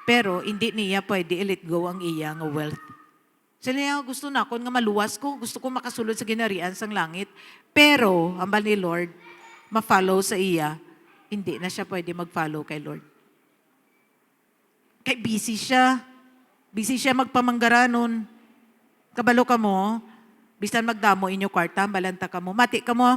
Pero hindi niya pwede i-let go ang iyang wealth. Sila niya, gusto na ako nga maluwas ko, gusto ko makasulod sa ginarian sang langit. Pero, ambal ni Lord, ma-follow sa iya, hindi na siya pwede mag-follow kay Lord. Kay busy siya. Busy siya magpamanggaranon. Kabalo ka mo, bisan magdamo inyo kwarta, balanta ka mo. Mati ka mo.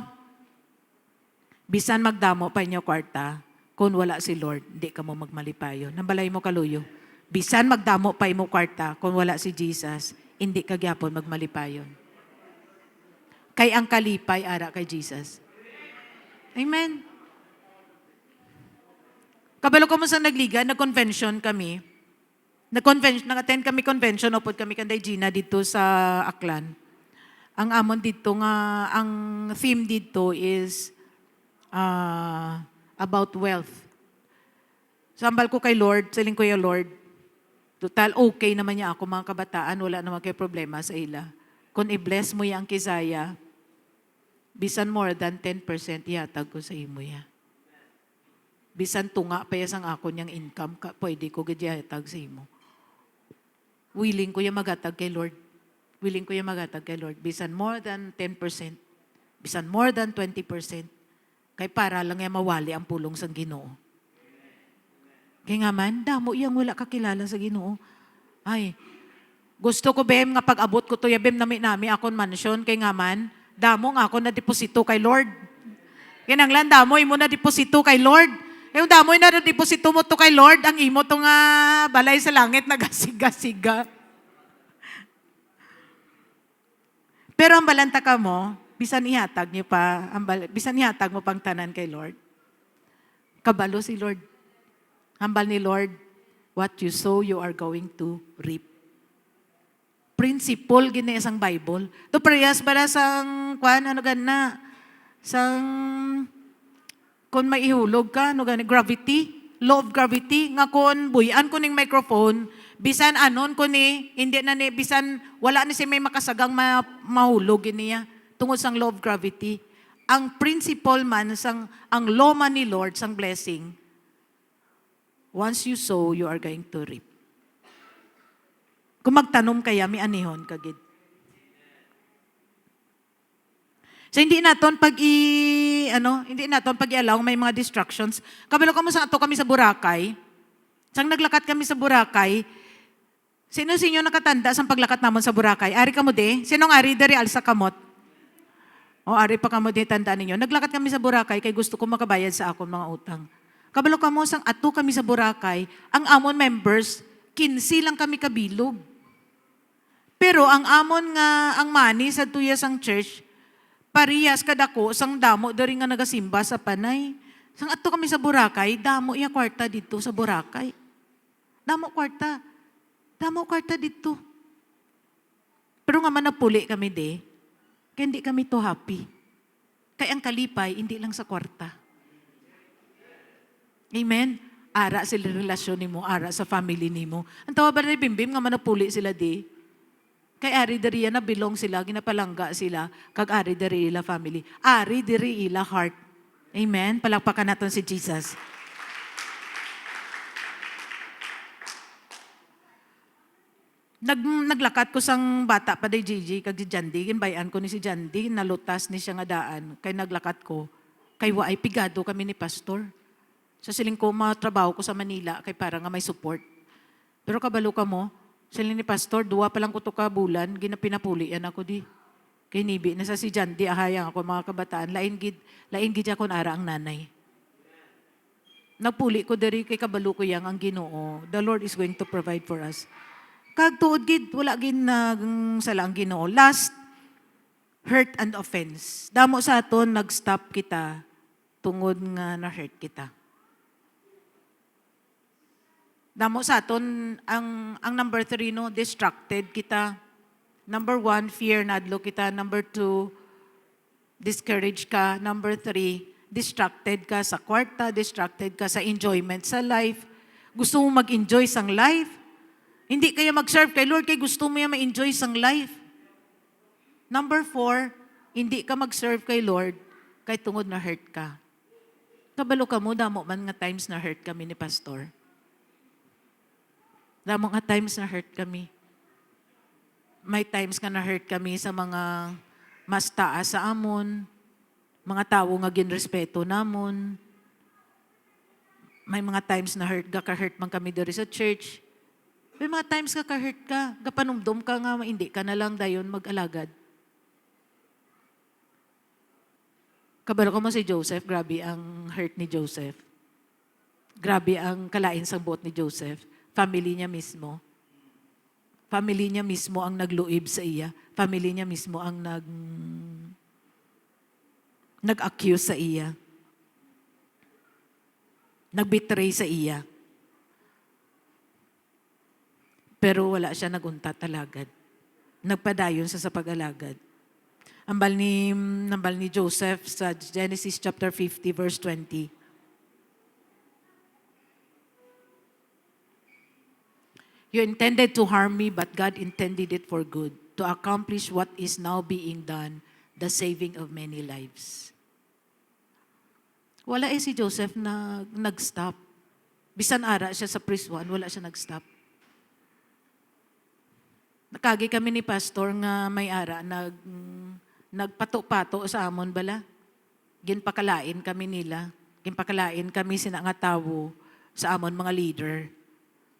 Bisan magdamo pa inyo kwarta, kung wala si Lord, hindi ka mo magmalipayon. Nambalay mo kaluyo. Bisan magdamo pa imo kwarta, kung wala si Jesus, hindi ka gyapon magmalipayon. Kay ang kalipay ara kay Jesus. Amen. Kabalo ko mo sa nagliga, nag-convention kami. Nag-attend kami convention, upod kami kanday Gina dito sa Aklan. Ang amon dito nga, ang theme dito is about wealth. Sambal ko kay Lord, saling ko yung Lord, total okay naman niya ako mga kabataan, wala naman kayo problema sa ila. Kung i-bless mo yung kisaya, bisan more than 10% ihatag ko sa imo ya. Bisan tunga pa yasang ako niyang income, pwede ko gadyahatag sa imo. Willing ko yung magatag kay Lord. Willing ko yung magatag kay Lord. Bisan more than 10%. Bisan more than 20%. Kay para lang yung mawali ang pulong sa Ginoo. Kaya nga man, damo yung wala kakilala sa Ginoo. Ay, gusto ko bem nga pag-abot ko to, bem nami akong mansion. Kaya nga man, damo nga ako na deposito kay Lord. Kaya nang lang, damo mo na deposito kay Lord. Yung damo na deposito mo to kay Lord, ang imo to nga balay sa langit nagasiga-siga. Pero ang balanta ka mo, bisan ihatag niyo pa, bisan ihatag mo pang tanan kay Lord. Kabalo si Lord. Hambal ni Lord, what you sow, you are going to reap. Principle gini isang Bible. To prayas para sang ano gana, sang kung may ihulog ka, no gani, gravity, law of gravity, nga kung buyan ko ning microphone, bisan anon ko ni, hindi na ni, bisan wala ni si may makasagang mahulog niya, tungod sang law of gravity. Ang principle man, ang law man ni Lord, sang blessing, once you sow, you are going to reap. Kung magtanom kaya, may anihon kagid. So hindi naton hindi naton pag-i-allow may mga distractions. Kabalo kamo sa ato kami sa Boracay. Sang naglakat kami sa Boracay, sino sinyo nakatanda sa paglakat namon sa Boracay? Ari kamo de? Sinong ari diri alsa kamot? O ari pa kamo de tandaan ninyo. Naglakat kami sa Boracay kay gusto ko makabayad sa akon mga utang. Kabalo kamo sang ato kami sa Boracay, ang amon members 15 lang kami kabilog. Pero ang amon nga ang money sa tuyas ang church parehas kadako sang damo diri nga nagasimba sa Panay. Sang ato kami sa Boracay, damo iya kwarta dito sa Boracay. Damo kwarta. Damo kwarta dito. Pero nga man napuli kami de, kaya hindi kami to happy. Kaya ang kalipay, hindi lang sa kwarta. Amen? Ara sila relasyon nimo, ara sa family nimo. Ang tawa ba na bimbim nga man napuli sila de, kay ari diri na belong sila, ginapalangga sila, kag ari diri ila family. Ari diri ila heart. Amen? Palakpakan natin si Jesus. Naglakat ko sang bata pa day Gigi, kag si Jandi, ginbayan ko ni si Jandi, nalutas ni siya nga daan, kay naglakat ko, kay waay pigado kami ni pastor. Sa siling ko, matrabaho ko sa Manila, kay para nga may support. Pero kabalo ka mo, siling ni pastor, 2 pa lang ko to ka bulan, ginapinapulian ako di. Kay nibi, nasa si Jandi, ahayang ako mga kabataan, lain gid ako na ara ang nanay. Nagpuli ko diri kay kabalo ko yang ang Ginoo. The Lord is going to provide for us. Kag tuod gid, wala gid salang Ginoo. Last, hurt and offense. Damo sa aton, nag-stop kita, tungod nga na-hurt kita. Damo sa aton, ang number 3, no, distracted kita. Number 1, fear, nadlo kita. Number 2, discouraged ka. Number 3, distracted ka sa kwarta, distracted ka sa enjoyment sa life. Gusto mo mag-enjoy sang life? Hindi kaya mag-serve kay Lord kay gusto mo yan ma-enjoy sang life. Number 4, hindi ka mag-serve kay Lord kay tungod na hurt ka. Kabalo ka mo, damo man nga times na hurt kami ni Pastor. Damo nga times na hurt kami. May times nga na hurt kami sa mga mas taas sa amon, mga tao nga ginrespeto namon. May mga times na hurt ka-hurt man kami diri sa church. May mga times ka-hurt ka, kapanumdum ka nga, hindi ka na lang dayon mag-alagad. Kabalo ko mo si Joseph, grabe ang hurt ni Joseph. Grabe ang kalain sa buot ni Joseph. Family niya mismo. Family niya mismo ang nagluib sa iya. Family niya mismo ang nag-accuse sa iya. Nag-betray sa iya. Pero wala siya nagunta talagad. Nagpadayon sa pag-alagad. Ambal ni Joseph sa Genesis chapter 50 verse 20. You intended to harm me, but God intended it for good, to accomplish what is now being done, the saving of many lives. Wala si Joseph na nag-stop. Bisan ara siya sa prison, wala siya nag-stop. Nakagi kami ni Pastor nga may ara, nagpato-pato sa amon bala. Ginpakalain kami nila. Ginpakalain kami sina nga tawo sa amon mga leader.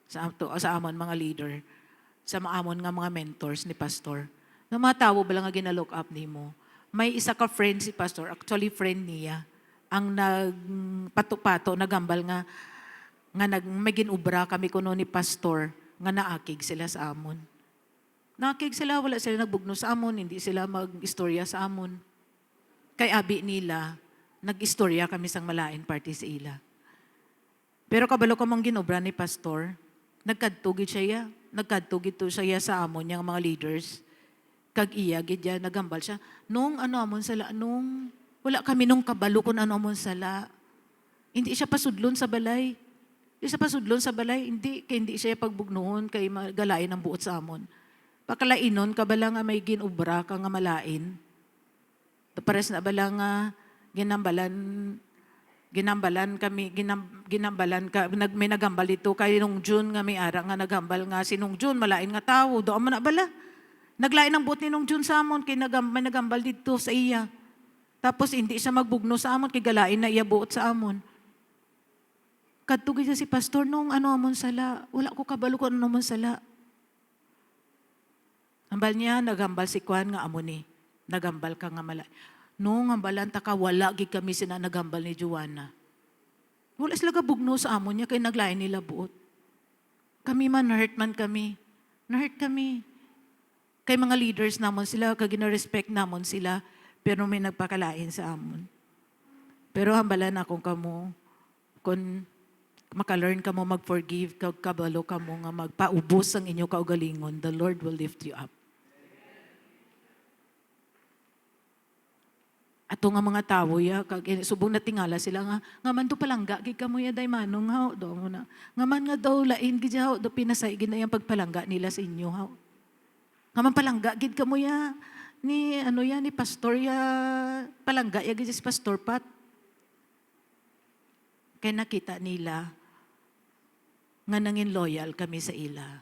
Sa amon mga leader. Sa amon nga mga mentors ni Pastor. Na mga tawo bala nga ginalook up ni mo. May isa ka friend si Pastor, actually friend niya, ang nagpato-pato, nagambal nga may ginubra kami kuno ni Pastor nga naakig sila sa amon. Nakig sila, wala sila nagbugno sa amon, hindi sila mag-istorya sa amon. Kay abi nila, nag-istorya kami sang malain party sa ila. Pero kabalo ko mong ginobra ni Pastor, nagkadtugid siya, nagkadtugid to siya sa amon niyang mga leaders. Kag iya, gidya, nagambal siya. Nung amon sala, wala kami nung kabalo kung amon sala. Hindi siya pasudlon sa balay. Hindi siya pagbugnoon, kay magalain ang buot sa amon. Pakalainon, kabala nga may ginubra ka nga malain. Pares na bala nga may nagambal dito kay nung June nga may ara nga nagambal nga si nung June malain nga tao, doon man na bala. Naglain ang buot ni nung June sa amon kay may nagambal dito sa iya. Tapos hindi siya magbugno sa amon kay galain na iya buot sa amon. Kadtugid si Pastor nung amon sala, wala ko kabalo kung amon sala. Hambal niya, nagambal si Kwan nga amo ni. Nagambal ka nga mala. Nung hambalan ta ka, wala gid kami sina nagambal ni Joanna. Wala sila kabugno sa amo niya, kay naglain nila buot. Kami man, na-hurt kami. Na-hurt kami. Kay mga leaders namon sila, kag gina-respect namon sila, pero may nagpakalain sa amon. Pero hambalan akong kamo, kung maka-learn ka mo mag-forgive, kag kabalo ka mo nga magpaubos ang inyo kaugalingon, the Lord will lift you up. Ato nga mga tao ya, kag subong na tingala sila nga man do palangga gid kamo ya day manong haw do mo na. Nga man nga daw lain gid haw do pinasay gid na yang pagpalangga nila sa inyo haw. Nga man palangga gid kamo ya ni ni pastor ya palangga ya gid si Pastor Pat. Kay nakita nila nga nangin loyal kami sa ila.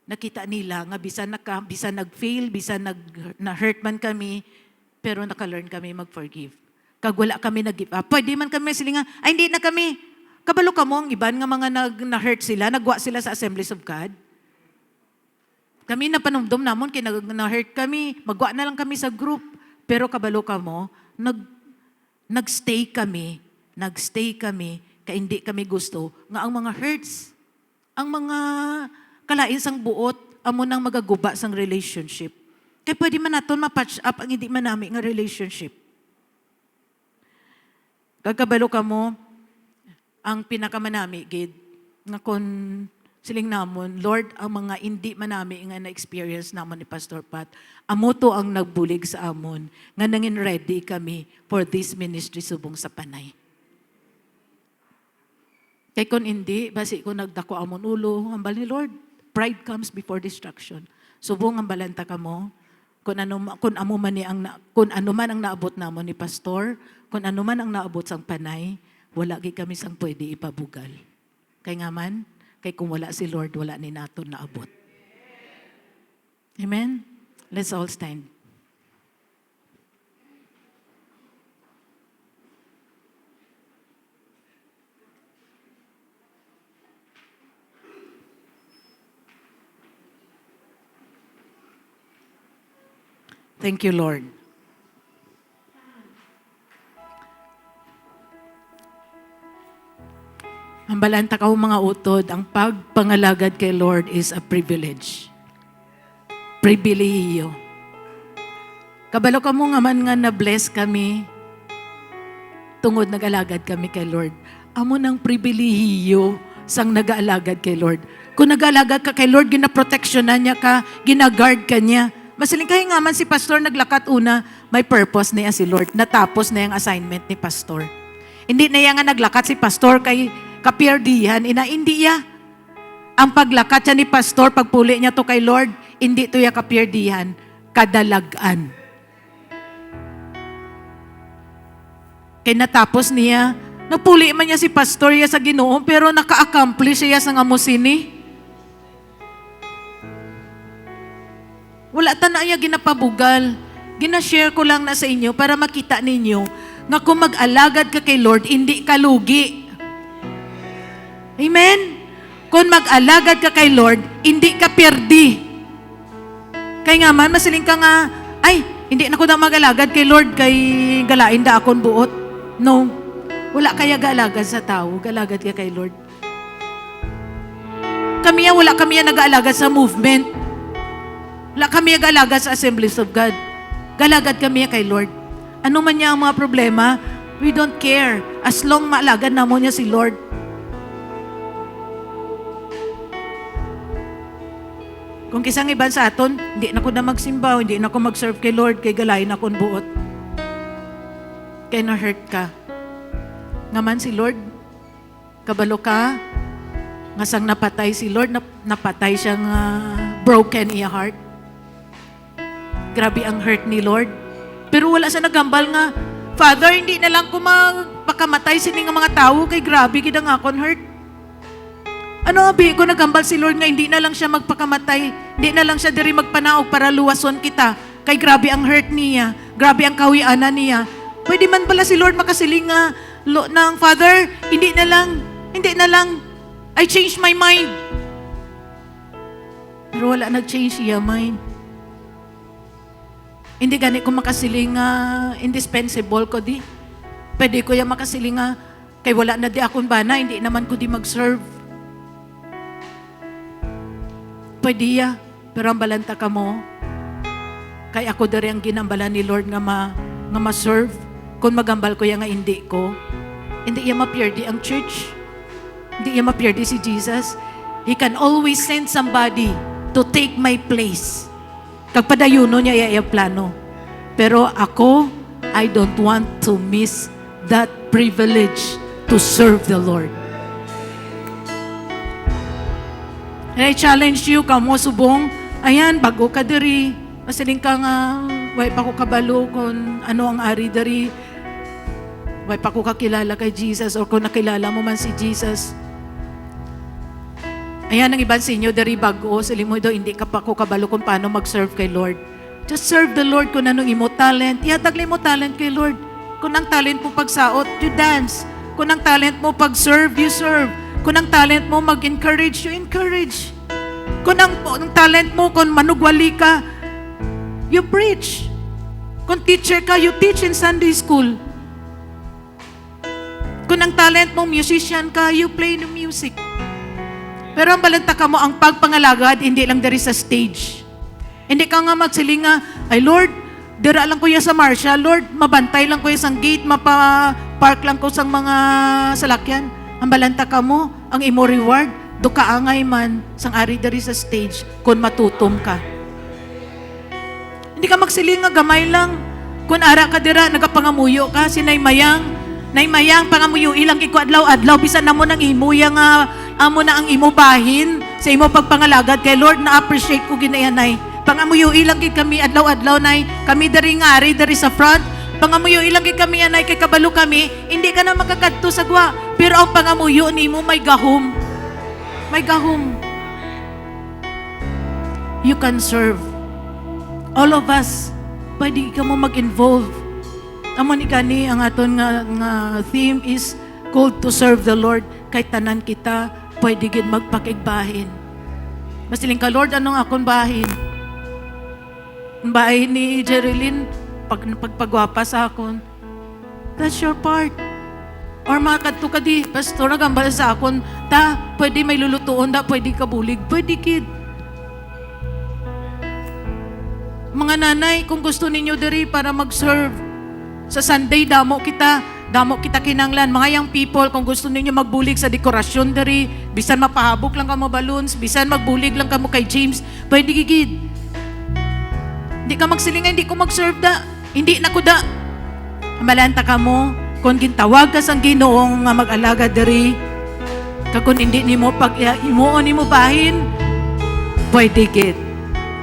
Nakita nila nga bisan nag-fail, bisan na-hurt man kami, pero naka-learn kami mag-forgive. Kag wala kami nag-give up. Pwede man kami silingan, ay hindi na kami. Kabalo ka mo ang iban nga mga na-hurt sila, nagwa sila sa Assemblies of God. Kami na panumdum namon, kay na-hurt kami, magwa na lang kami sa group. Pero kabalo ka mo, nag-stay kami, kaya hindi kami gusto nga ang mga hurts, ang mga kalain sang buot, amo nang magaguba sang relationship. Kaya pwede man naton ma-patch up ang hindi man nami nga relationship. Kagkabalo ka mo, ang pinakamanami, gid, nga kon siling namon, Lord, ang mga hindi manami nga na-experience namon ni Pastor Pat, amo to ang nagbulig sa amon, nga nangin ready kami for this ministry subong sa panay. Kaya kung hindi, basi ko nagdako amon ulo, hambal ni Lord, Pride comes before destruction. Subong ang balanta ka mo, kung ano man ang naabot namo ni pastor, kung ano man ang naabot sang panay, wala gid kami sang pwede ipabugal. Kay nga man, kay kung wala si Lord, wala ni naton naabot. Amen? Let's all stand. Thank you, Lord. Ang balanta ka mga utod, ang pagpangalagad kay Lord is a privilege. Pribilehiyo. Kabalo ka mo nga man nga na-bless kami, tungod nag-alagad kami kay Lord. Amo ng pribilehiyo sang nag-alagad kay Lord. Kung nag-alagad ka kay Lord, ginaproteksyonan niya ka, ginagard ka niya. Masiling kayo nga man si pastor naglakat una, may purpose niya si Lord. Natapos na yung assignment ni pastor. Hindi na nga naglakat si pastor kay kapierdihan, hindi ya. Ang paglakat siya ni pastor, pagpuli niya to kay Lord, hindi to ya kapierdihan, kadalagan. Kaya natapos niya, napuli man niya si pastor ya sa Ginoo, pero naka-accomplish siya sa ngamusini. Wala tanaya ginapabugal. Ginashare ko lang na sa inyo para makita ninyo nga kung mag-alagad ka kay Lord, hindi ka lugi. Amen? Kung mag-alagad ka kay Lord, hindi ka perdi. Kaya nga man, masiling ka nga, ay, hindi na ko na mag-alagad kay Lord, kay galain da akong buot. No. Wala kaya galagad sa tao, galagad ka kay Lord. Wala kami nag-aalagad sa movement. Wala kami nag-aalagad sa Assemblies of God. Galagad kami kay Lord. Ano man niya ang mga problema, we don't care. As long maalagad na mo niya si Lord. Kung kisang iban sa aton, hindi na ko na magsimba, hindi na ko mag-serve kay Lord, kay galayin akong buot. Kaya na-hurt ka. Ngaman si Lord, kabalo ka, nga sang napatay si Lord, napatay siyang broken iya heart. Grabe ang hurt ni Lord. Pero wala siya nagambal nga, Father, hindi na lang ko magpakamatay sining mga tao, kay grabe kita nga akong hurt. Ano abi ko nagambal si Lord nga hindi na lang siya magpakamatay, hindi na lang siya diri magpanaog para luwason kita. Kay grabe ang hurt niya, grabe ang kawianan niya. Pwede man pala si Lord makasiling nga ng Father, hindi na lang, I changed my mind. Pero wala nag-change iya mind. Hindi gani ko makasiling indispensable ko di. Pwede ko yung makasiling kay wala na di akong bana, hindi naman ko di mag-serve. Pwede ya, pero ang balanta ka mo, kay ako dari ang ginambalan ni Lord nga ma-serve. Kung magambal ko yung nga hindi ko, hindi iya mapierdi ang church. Hindi iya mapierdi si Jesus. He can always send somebody to take my place. Kagpadayuno niya iya plano. Pero ako, I don't want to miss that privilege to serve the Lord. And I challenge you, kamo subong, ayan, bago ka diri, masiling ka nga, way pa ko kabalo kung ano ang ari diri, way pa ko kakilala kay Jesus, or kung nakilala mo man si Jesus. Ayan ang iban sa inyo, dari bago, saling mo daw, hindi ka pa ko kabalo kung paano mag-serve kay Lord. Just serve the Lord kung anong imo talent. Ihatagli mo talent kay Lord. Kung ang talent mo pagsaot, you dance. Kung ang talent mo pag-serve, you serve. Kung ang talent mo mag-encourage, you encourage. Kung ang talent mo, kung manugwali ka, you preach. Kung teacher ka, you teach in Sunday school. Kung ang talent mo, musician ka, you play the music. Pero ang balanta ka mo, ang pagpangalagad, hindi lang dari sa stage. Hindi ka nga magsiling ay Lord, dira lang ko ya sa Marshall, Lord, mabantay lang ko ya sa gate, mapapark lang ko sa mga salakyan. Ang balanta ka mo, ang imo reward, do kaangay man, sang ari dari sa stage, kung matutom ka. Hindi ka magsiling gamay lang. Kung ara ka dira, nagapangamuyo ka, si Naymayang, pangamuyo ilang iko adlaw-adlaw, bisan na mo nang imo yang amo na ang imo bahin, sa imo pagpangalagad kay Lord, na-appreciate ko ginayanay. Pangamuyo ilang gid kami adlaw-adlaw nay, kami dari ngari dari sa front. Pangamuyo ilang gid kami anay kay kabalo kami, hindi ka na makakadto sa gwa. Pero ang pangamuyo nimo may gahom. May gahom. You can serve. All of us, pwede ka mo mag-involve. Amo ni gani ang aton nga theme is called to serve the Lord. Kay tanan kita, pwede gid magpakigbahin. Masiling ka, Lord, anong akong bahin? Ang bahin ni Jerilyn, pagpagwapa sa akon. That's your part. Or makadto ka di, pastor, nagambala sa akon, pwede may lulutuon, pwede ka bulig, pwede kid. Mga nanay, kung gusto ninyo diri para mag-serve, sa Sunday, damo kita kinanglan. Mga young people, kung gusto ninyo magbulig sa dekorasyon diri, bisan mapahabok lang kamo balloons, bisan magbulig lang kamo kay James, pwede gigid. Hindi ka magsilingan, hindi ko mag-serve da. Hindi na ko da. Malanta ka mo, kung gintawag ka sang Ginoong nga mag-alaga diri, kung hindi nimo imuon nimo bahin, pwede gid.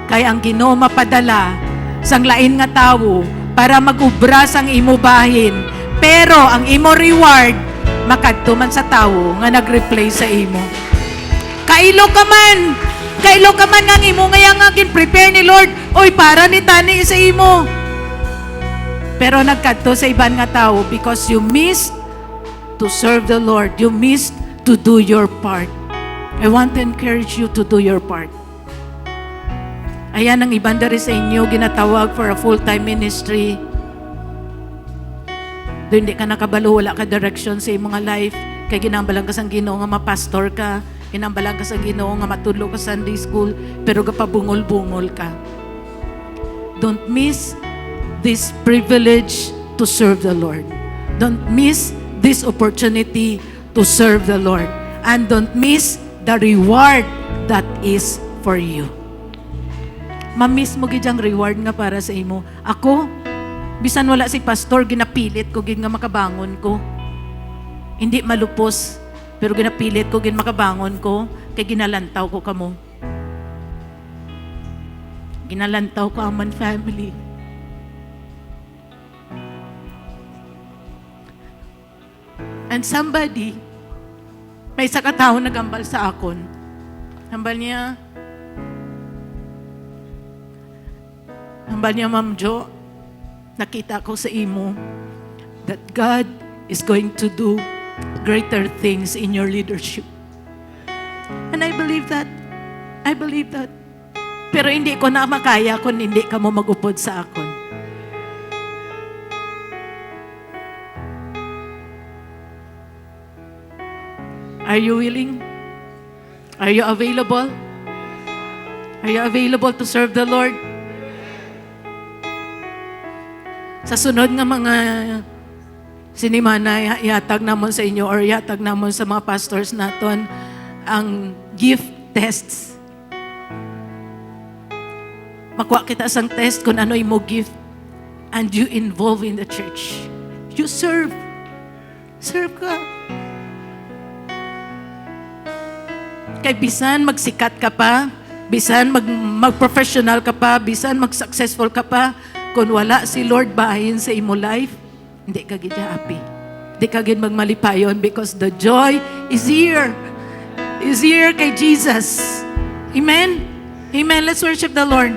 Kaya ang Ginoo mapadala sang lain nga tawo para mag-ubra sang imo bahin. Pero ang imo reward, makadto man sa tawo nga nag-replay sa imo. Kailo ka man nga imo nga gin-prepare ni Lord, oy para ni tani sa imo. Pero nagkadto sa iban nga tao because you missed to serve the Lord. You missed to do your part. I want to encourage you to do your part. Ayan ang iban dari sa inyo, ginatawag for a full-time ministry. Doon hindi ka nakabalo, wala ka direction sa iyong mga life. Kaya ginambalang ka sa Ginoo nga mapastor ka. Ginambalang ka sa Ginoo nga matudlo ka Sunday school. Pero kapabungol-bungol ka. Don't miss this privilege to serve the Lord. Don't miss this opportunity to serve the Lord. And don't miss the reward that is for you. Ma-miss mo gid ang reward nga para sa imo. Ako, bisan wala si pastor, ginapilit ko gid nga makabangon ko. Hindi malupos, pero ginapilit ko gid makabangon ko, kay ginalantaw ko kamo. Ginalantaw ko ang man family. And somebody, may isa ka tao nagambal sa akon. Hambal niya, Ma'am Jo, nakita ko sa imo that God is going to do greater things in your leadership. And I believe that. I believe that. Pero hindi ko na makaya kung hindi ka mo mag-upod sa akon. Are you willing? Are you available? Are you available to serve the Lord? Sa sunod nga mga sinimana, yatag namon sa inyo or yatag namon sa mga pastors naton ang gift tests. Makuha kita sang test kung ano imo gift and you involve in the church. You serve. Serve ka. Kay bisan magsikat ka pa, bisan mag-professional ka pa, bisan mag-successful ka pa, kung wala si Lord bahin sa imo life, hindi ka gid happy. Hindi ka gid magmalipayon because the joy is here. Is here kay Jesus. Amen? Amen. Let's worship the Lord.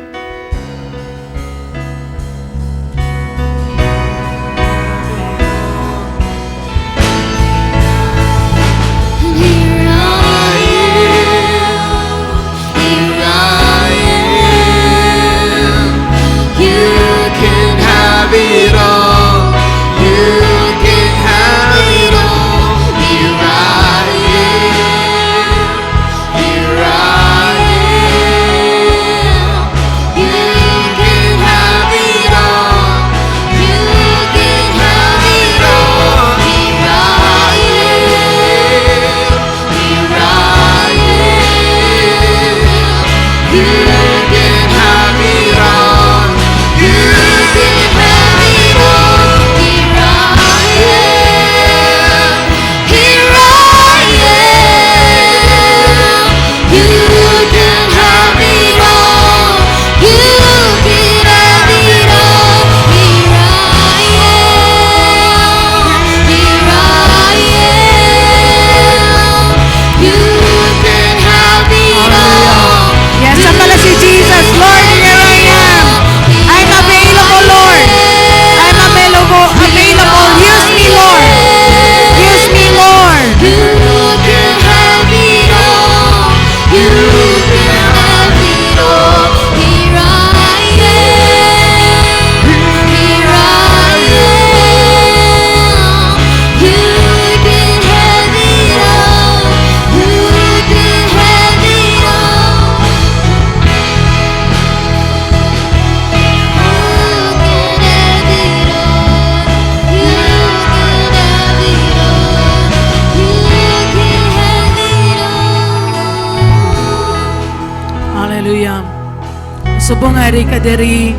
Subong ari ka diri,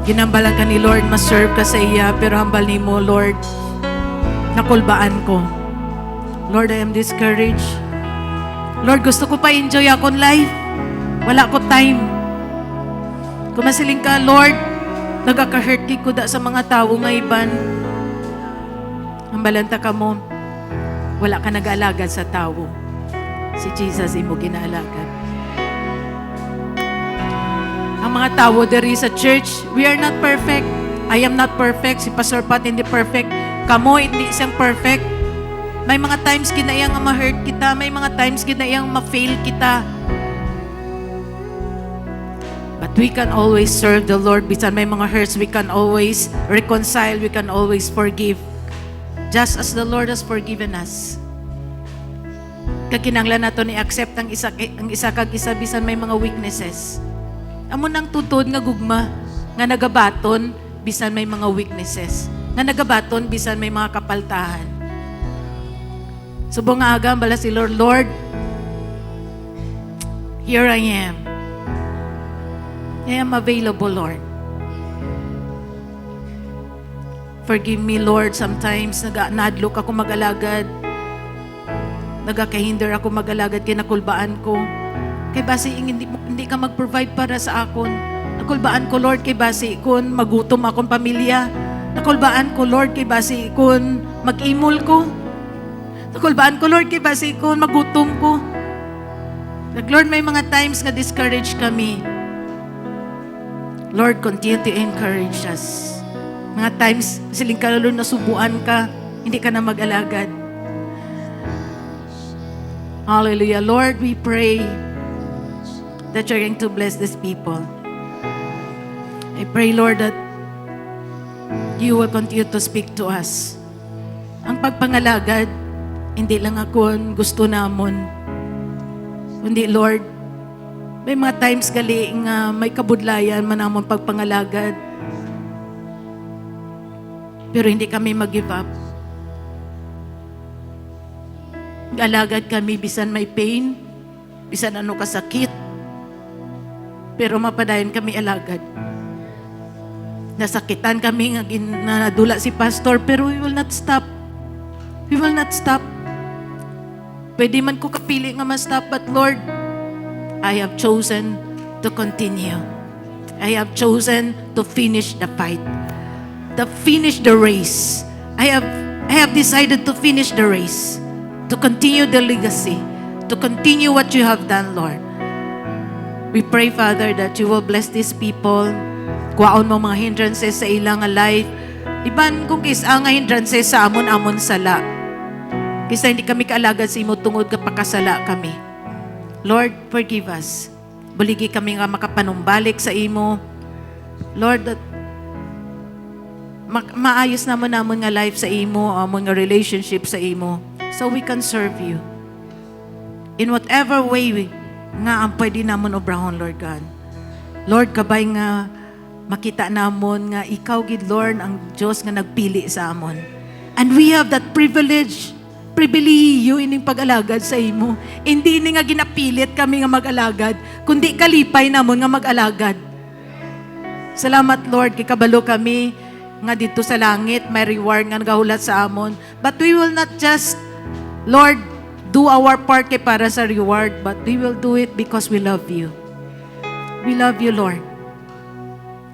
ginambalan ka ni Lord, ma-serve ka sa iya, pero hambal ni mo, Lord, nakulbaan ko. Lord, I am discouraged. Lord, gusto ko pa enjoy akong life. Wala ko time. Kung masiling ka, Lord, nagaka-hurt ko da sa mga tao nga iban. Hambalanta ka mo, wala ka nag-alagad sa tao. Si Jesus imo ginaalagad. Ang mga tao diri sa church, we are not perfect. I am not perfect. Si Pastor Pat hindi perfect. Kamo hindi siyang perfect. May mga times kinayang ma-hurt kita. May mga times kinayang ma-fail kita. But we can always serve the Lord. Bisan may mga hurts, we can always reconcile. We can always forgive. Just as the Lord has forgiven us. Kakinanglan nato ni accept ang isa kag isa bisan may mga weaknesses. Amo nang tutod nga gugma nga nagabaton bisan may mga weaknesses. Nga nagabaton bisan may mga kapaltahan. Subong nga aga bala si Lord, Lord, here I am. I am available, Lord. Forgive me, Lord. Sometimes nadlok ako mag-alagad. Nagakahinder ako mag-alagad kay nakulbaan ko. Kay basi hindi ka mag-provide para sa akon. Nakulbaan ko, Lord, kay basi kun magutom akong pamilya. Nakulbaan ko, Lord, kay basi kun mag-imol ko. Nakulbaan ko, Lord, kay basi kun magutom ko. Lord, may mga times nga discouraged kami. Lord, continue to encourage us. Mga times, siling ka, Lord, nasubuan ka, hindi ka na mag-alagad. Hallelujah. Lord, we pray that you're going to bless these people. I pray, Lord, that you will continue to speak to us. Ang pagpangalagad, hindi lang ako gusto namon. Kundi, Lord, may mga times gali nga may kabudlayan man namon pagpangalagad. Pero hindi kami mag-give up. Alagad kami bisan may pain, bisan ano kasakit. Pero mapadayon kami alagad. Nasakitan kami nga nadula si pastor, pero we will not stop. We will not stop. Pwede man ko kapili nga ma-stop, but Lord, I have chosen to continue. I have chosen to finish the fight. To finish the race. I have decided to finish the race. To continue the legacy. To continue what you have done, Lord. We pray, Father, that you will bless these people. Kuwaon mo mga hindrances sa ilang life. Iban kung kisa nga hindrances sa amon-amon sala. Kisa hindi kami kaalagad sa imo tungod ka pakasala kami. Lord, forgive us. Buligi kami nga makapanumbalik sa imo. Lord, that maayos namon nga life sa imo, amon nga relationship sa imo, so we can serve you. In whatever way nga ang pwede namon obrahon, Lord God. Lord, kabay nga makita namon nga ikaw, gid Lord, ang Diyos nga nagpili sa amon. And we have that privilege ining pag-alagad sa imo. Hindi ni nga ginapilit kami nga mag-alagad, kundi kalipay namon nga mag-alagad. Salamat, Lord, kay kabalo kami nga dito sa langit, may reward nga nagahulat sa amon. But we will not just, Lord, do our part kay para sa reward, but we will do it because we love you. We love you, Lord.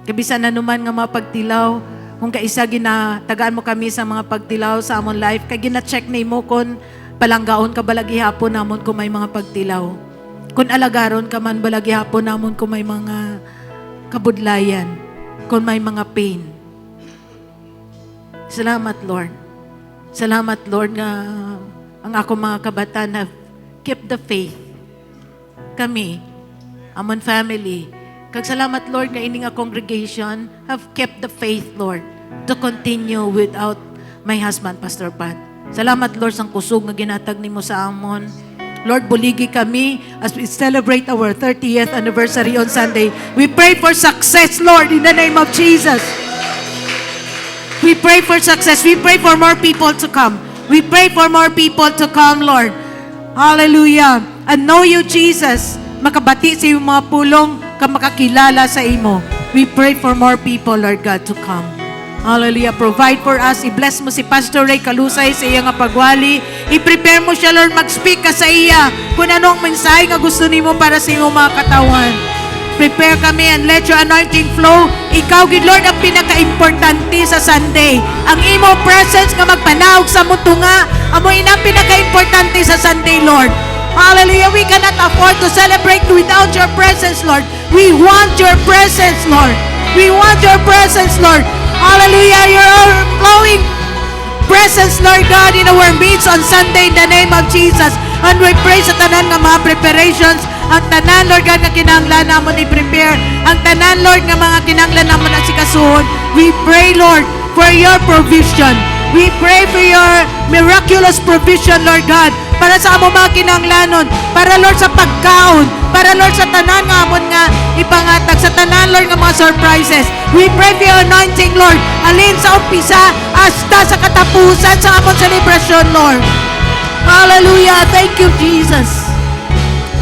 Kabisan na naman nga mga pagtilaw, kung kaisa ginatagaan mo kami sa mga pagtilaw sa amon life, kay gina-check na mo kung palanggaon ka balagi hapon namon kung may mga pagtilaw. Kung alagaron ka man balagi hapon namon kung may mga kabudlayan, kung may mga pain. Salamat, Lord. Salamat, Lord, nga ang ako mga kabataan have kept the faith. Kami, amon family, kag salamat, Lord, nga ining nga congregation have kept the faith, Lord, to continue without my husband, Pastor Pat. Salamat, Lord, sang kusog nga ginatag nimo sa amon. Lord, buligi kami as we celebrate our 30th anniversary on Sunday. We pray for success, Lord, in the name of Jesus. We pray for success. We pray for more people to come. We pray for more people to come, Lord. Hallelujah. And know you, Jesus. Makabati sa iyong mga pulong, ka makakilala sa imo. We pray for more people, Lord God, to come. Hallelujah. Provide for us. I-bless mo si Pastor Ray Kalusay sa iya nga pagwali. I-prepare mo siya, Lord, mag-speak ka sa iya kung anong mensahe nga gusto nimo para sa imo mga katawan. Prepare kami and let your anointing flow. Ikaw, gid Lord, ang pinaka-importante sa Sunday. Ang imo presence nga magpanawag sa mutunga. Amoy na ang pinaka-importante sa Sunday, Lord. Hallelujah. We cannot afford to celebrate without your presence, Lord. We want your presence, Lord. We want your presence, Lord. Hallelujah. Your overflowing presence, Lord God, in our midst on Sunday in the name of Jesus. And we pray sa tanan nga mga preparations. Ang tanan, Lord God, nga kinahanglan namon i-prepare. Ang tanan, Lord, nga mga kinahanglan namon asikasuhon. We pray, Lord, for your provision. We pray for your miraculous provision, Lord God, para sa among mga kinahanglanon, para, Lord, sa pagkaon, para, Lord, sa tanan nga amon nga ipangatag, sa tanan, Lord, nga mga surprises. We pray for your anointing, Lord, alin sa umpisa hasta sa katapusan sa amon celebration, Lord. Hallelujah. Thank you, Jesus.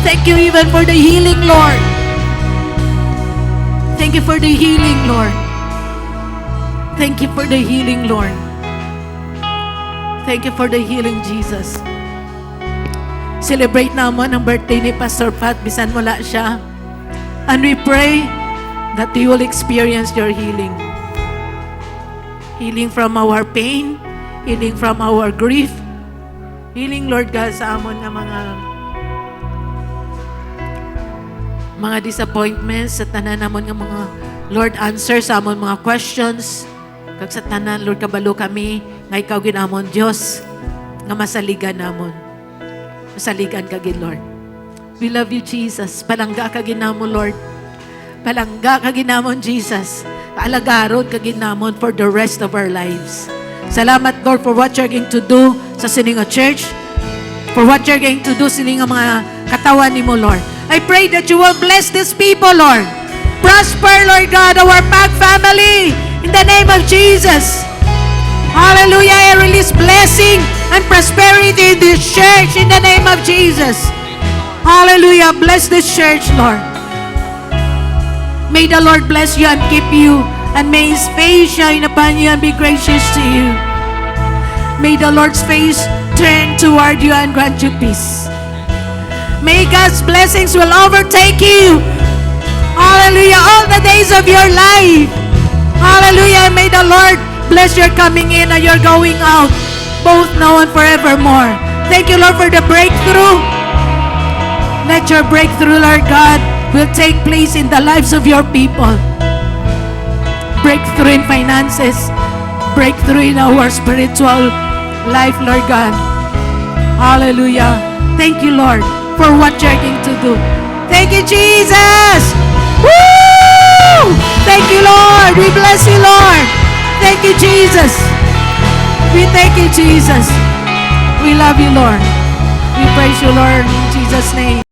Thank you even for the healing, Lord. Thank you for the healing, Lord. Thank you for the healing, Lord. Thank you for the healing, Jesus. Celebrate naman ang birthday ni Pastor Pat, bisan wala siya. And we pray that you will experience your healing. Healing from our pain, healing from our grief, healing, Lord God, sa amon nga mga disappointments, sa tanan namon nga mga, Lord, answer sa amon mga questions. Kag sa tanan, Lord, kabalo kami nga ikaw ginamon Dios nga masaligan namon. Masaligan ka gid, Lord. We love you, Jesus. Palangga ka ginamon, Lord. Palangga ka ginamon, Jesus. Alagaron ka ginamon for the rest of our lives. Salamat, Lord, for what you're going to do sa Sininga Church, for what you're going to do sa Sininga mga katawan ni mo, Lord. I pray that you will bless these people, Lord. Prosper, Lord God, our PAG family in the name of Jesus. Hallelujah. I release blessing and prosperity in this church in the name of Jesus. Hallelujah. Bless this church, Lord. May the Lord bless you and keep you, and may His face shine upon you and be gracious to you. May the Lord's face turn toward you and grant you peace. May God's blessings will overtake you. Hallelujah. All the days of your life. Hallelujah. May the Lord bless your coming in and your going out, both now and forevermore. Thank you, Lord, for the breakthrough. Let your breakthrough, Lord God, will take place in the lives of your people. Breakthrough in finances. Breakthrough in our spiritual life, Lord God. Hallelujah. Thank you, Lord, for what you're going to do. Thank you, Jesus. Woo! Thank you, Lord. We bless you, Lord. Thank you, Jesus. We thank you, Jesus. We love you, Lord. We praise you, Lord, in Jesus' name.